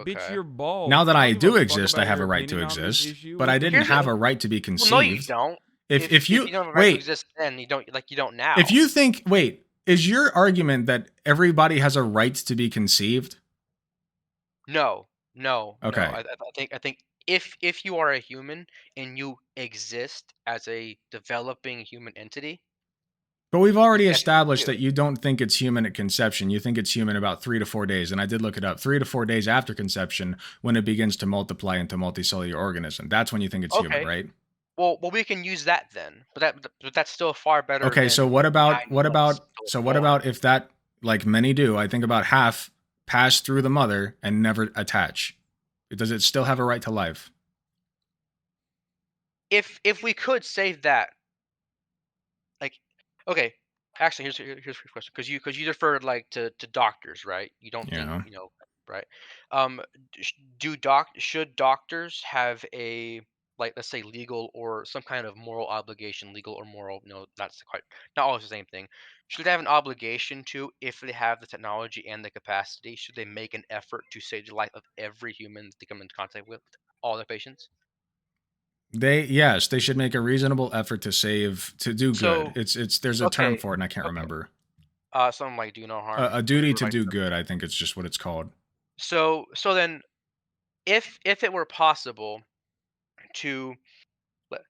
S3: Bitch,
S1: Okay.
S3: you're
S2: Now
S3: bald.
S2: that
S3: I
S2: I
S3: don't give a
S2: do
S3: fuck
S2: exist, I
S3: about
S2: have
S3: your
S2: a right to
S3: opinion on this
S2: exist,
S3: issue.
S2: but
S3: What
S2: I
S3: the
S2: didn't
S1: Here's the
S2: have a
S3: fuck?
S2: right to be
S1: Well, no, you
S2: conceived.
S1: don't.
S2: If
S1: If
S2: you
S1: you don't have a right to
S2: wait,
S1: exist then, you don't
S2: if
S1: now.
S2: you think wait, is your argument that everybody has a right to be conceived?
S1: No, no.
S2: Okay.
S1: I think if you are a human and you exist as a developing human entity,
S2: But we've
S1: you
S2: already
S1: technically
S2: established
S1: do.
S2: that you don't think it's human at conception. You think it's human about 3 to 4 days. And I did look it up. 3 to 4 days after conception, when it begins to multiply into multicellular organism. That's when you think it's human,
S1: Okay.
S2: right?
S1: Well, we can use that then. But that's still far better
S2: Okay, so
S1: than
S2: what about
S1: 9 months till it's
S2: what
S1: born.
S2: about if that, like many do, I think about half pass through the mother and never attach? Does it still have a right to life?
S1: If we could say that, like, okay, actually, here's a question, because you deferred like to doctors, right? You don't
S2: You
S1: think
S2: know?
S1: right? Should doctors have a, like, let's say, legal or some kind of moral obligation, legal or moral? No, that's quite not always the same thing. Should they have an obligation to, if they have the technology and the capacity, should they make an effort to save the life of every human they come into contact with, all their patients?
S2: Yes, they should make a reasonable effort to save, to do good.
S1: So,
S2: It's there's a term
S1: okay,
S2: for it and I can't
S1: okay,
S2: remember.
S1: something like do no
S2: A
S1: harm,
S2: duty
S1: or
S2: to
S1: vice
S2: do
S1: versa.
S2: good, I think it's just what it's called.
S1: So then, if it were possible to,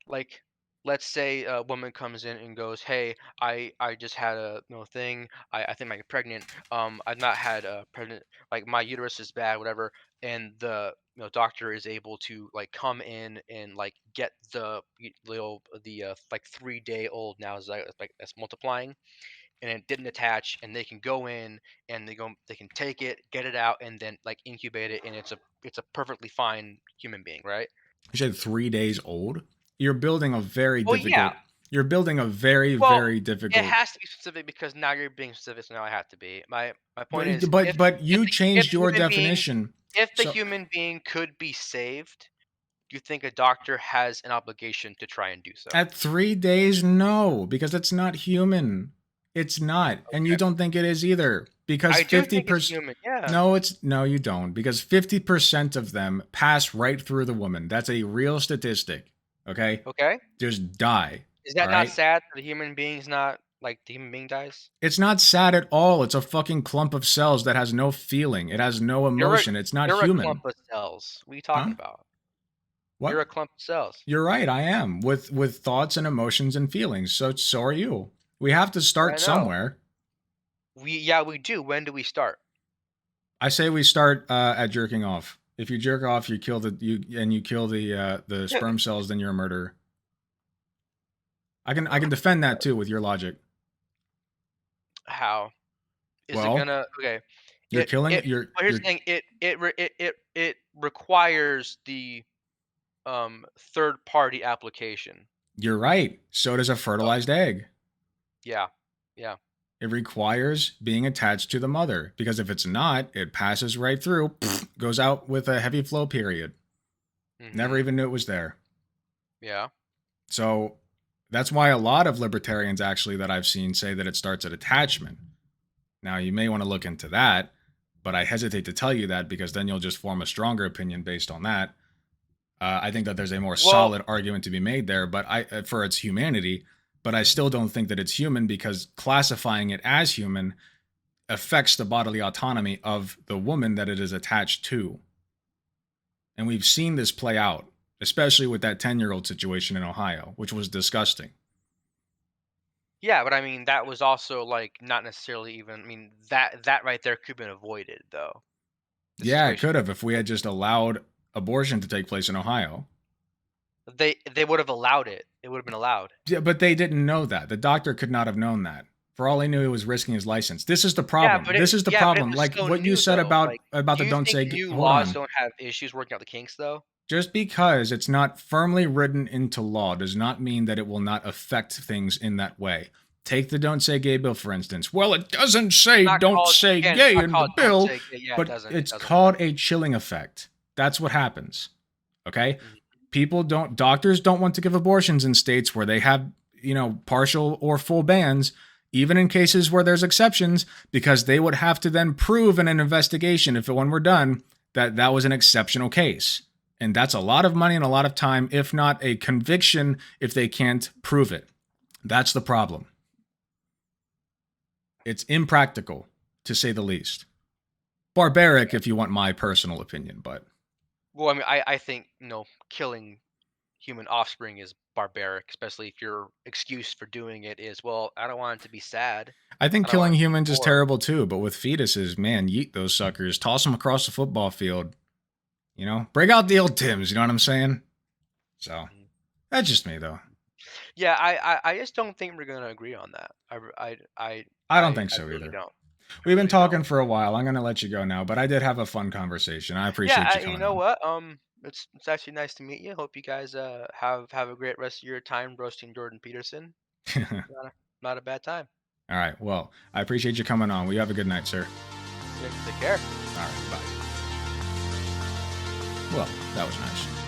S1: like, let's say a woman comes in and goes, "Hey, I just had a, thing. I think I'm pregnant. I've not had a pregnant, like, my uterus is bad, whatever." And the, doctor is able to, like, come in and, like, get like, 3-day old now is like that's multiplying, and it didn't attach, and they can go in and they can take it, get it out, and then, like, incubate it, and it's a perfectly fine human being, right?
S2: You said 3 days old? You're building a very
S1: Well, yeah.
S2: difficult, you're building a very,
S1: Well,
S2: very
S1: it
S2: difficult.
S1: has to be specific because now you're being specific, so now I have to be. My point is,
S2: But
S1: if
S2: you
S1: if
S2: changed
S1: the
S2: your
S1: human being
S2: definition.
S1: if the
S2: So
S1: human being could be saved, do you think a doctor has an obligation to try and do so?
S2: at 3 days, no, because it's not human. It's not. And you
S1: Okay.
S2: don't think it is either. Because
S1: I do think it's
S2: 50%,
S1: human, yeah.
S2: no, you don't. Because 50% of them pass right through the woman. That's a real statistic. Okay?
S1: Okay.
S2: Just die.
S1: Is
S2: All
S1: that not
S2: right?
S1: sad that the human being's not, like, the human being dies?
S2: It's not sad at all. It's a fucking clump of cells that has no feeling. It has no
S1: You're a
S2: emotion. It's not
S1: you're a clump
S2: human.
S1: of cells. What are you
S2: Huh?
S1: talking about? You're
S2: What?
S1: a clump of cells.
S2: You're right, I am. With thoughts and emotions and feelings. So are you. We have to
S1: I
S2: start
S1: know.
S2: somewhere.
S1: We do. When do we start?
S2: I say we start at jerking off. If you jerk off, you kill the sperm cells, then you're a murderer. I can defend that too with your logic.
S1: How? Is it
S2: Well,
S1: gonna, okay,
S2: you're killing
S1: it well, here's
S2: you're
S1: the thing, it requires the, third party application.
S2: you're right. So does a
S1: Oh,
S2: fertilized egg.
S1: yeah. Yeah.
S2: It requires being attached to the mother because if it's not, it passes right through, goes out with a heavy flow period. Never
S1: Mhm.
S2: even knew it was there.
S1: Yeah.
S2: So that's why a lot of libertarians actually that I've seen say that it starts at attachment. Now, you may want to look into that, but I hesitate to tell you that because then you'll just form a stronger opinion based on that. I think that there's a more
S1: Well,
S2: solid argument to be made there, but for its humanity, but I still don't think that it's human because classifying it as human affects the bodily autonomy of the woman that it is attached to. And we've seen this play out, especially with that 10-year-old situation in Ohio, which was disgusting.
S1: yeah, but I mean, that was also, like, not necessarily even, I mean, that right there could've been avoided, though. The
S2: Yeah, it
S1: situation
S2: could
S1: could
S2: have if we had just allowed abortion to take place in Ohio.
S1: they would have allowed it. It would have been allowed.
S2: Yeah, but they didn't know that. The doctor could not have known that. For all he knew, he was risking his license. This is the
S1: Yeah,
S2: problem.
S1: but
S2: This is the
S1: but it
S2: problem.
S1: was
S2: Like
S1: so
S2: what you
S1: new
S2: said
S1: though. Like,
S2: about
S1: do
S2: the
S1: you
S2: don't
S1: think
S2: say.
S1: new
S2: Hold
S1: laws
S2: on.
S1: don't have issues working out the kinks though?
S2: Just because it's not firmly written into law does not mean that it will not affect things in that way. Take the Don't Say Gay bill, for instance. Well, it doesn't say
S1: Not
S2: don't
S1: called
S2: say
S1: again, it's
S2: gay
S1: not
S2: in the
S1: called don't
S2: bill,
S1: say gay. Yeah, it
S2: but
S1: doesn't. It
S2: it's
S1: doesn't.
S2: called a chilling effect. That's what happens. Okay?
S1: Mhm.
S2: Doctors don't want to give abortions in states where they have, partial or full bans, even in cases where there's exceptions, because they would have to then prove in an investigation, if one were done, that that was an exceptional case. And that's a lot of money and a lot of time, if not a conviction, if they can't prove it. That's the problem. It's impractical, to say the least. Barbaric, if you want my personal opinion, but.
S1: Well, I mean, I think killing human offspring is barbaric, especially if your excuse for doing it is, well, I don't want it to be sad.
S2: I think
S1: I don't
S2: killing
S1: want it to be
S2: humans is
S1: poor.
S2: terrible too, but with fetuses, man, yeet those suckers, toss them across the football field. Break out the old Tims. You know what I'm saying? So
S1: Mhm.
S2: that's just me, though.
S1: Yeah, I just don't think we're gonna agree on that.
S2: I don't think
S1: I
S2: so
S1: really
S2: either.
S1: don't. I
S2: We've been
S1: really don't.
S2: talking for a while. I'm gonna let you go now, but I did have a fun conversation. I
S1: Yeah,
S2: appreciate you
S1: you
S2: coming
S1: know
S2: on.
S1: what? It's actually nice to meet you. Hope you guys have a great rest of your time roasting Jordan Peterson. Not a, not a bad time.
S2: All right. Well, I appreciate you coming on. Well, you have a good night, sir.
S1: Yeah, take care.
S2: All right. Bye. Well, that was nice.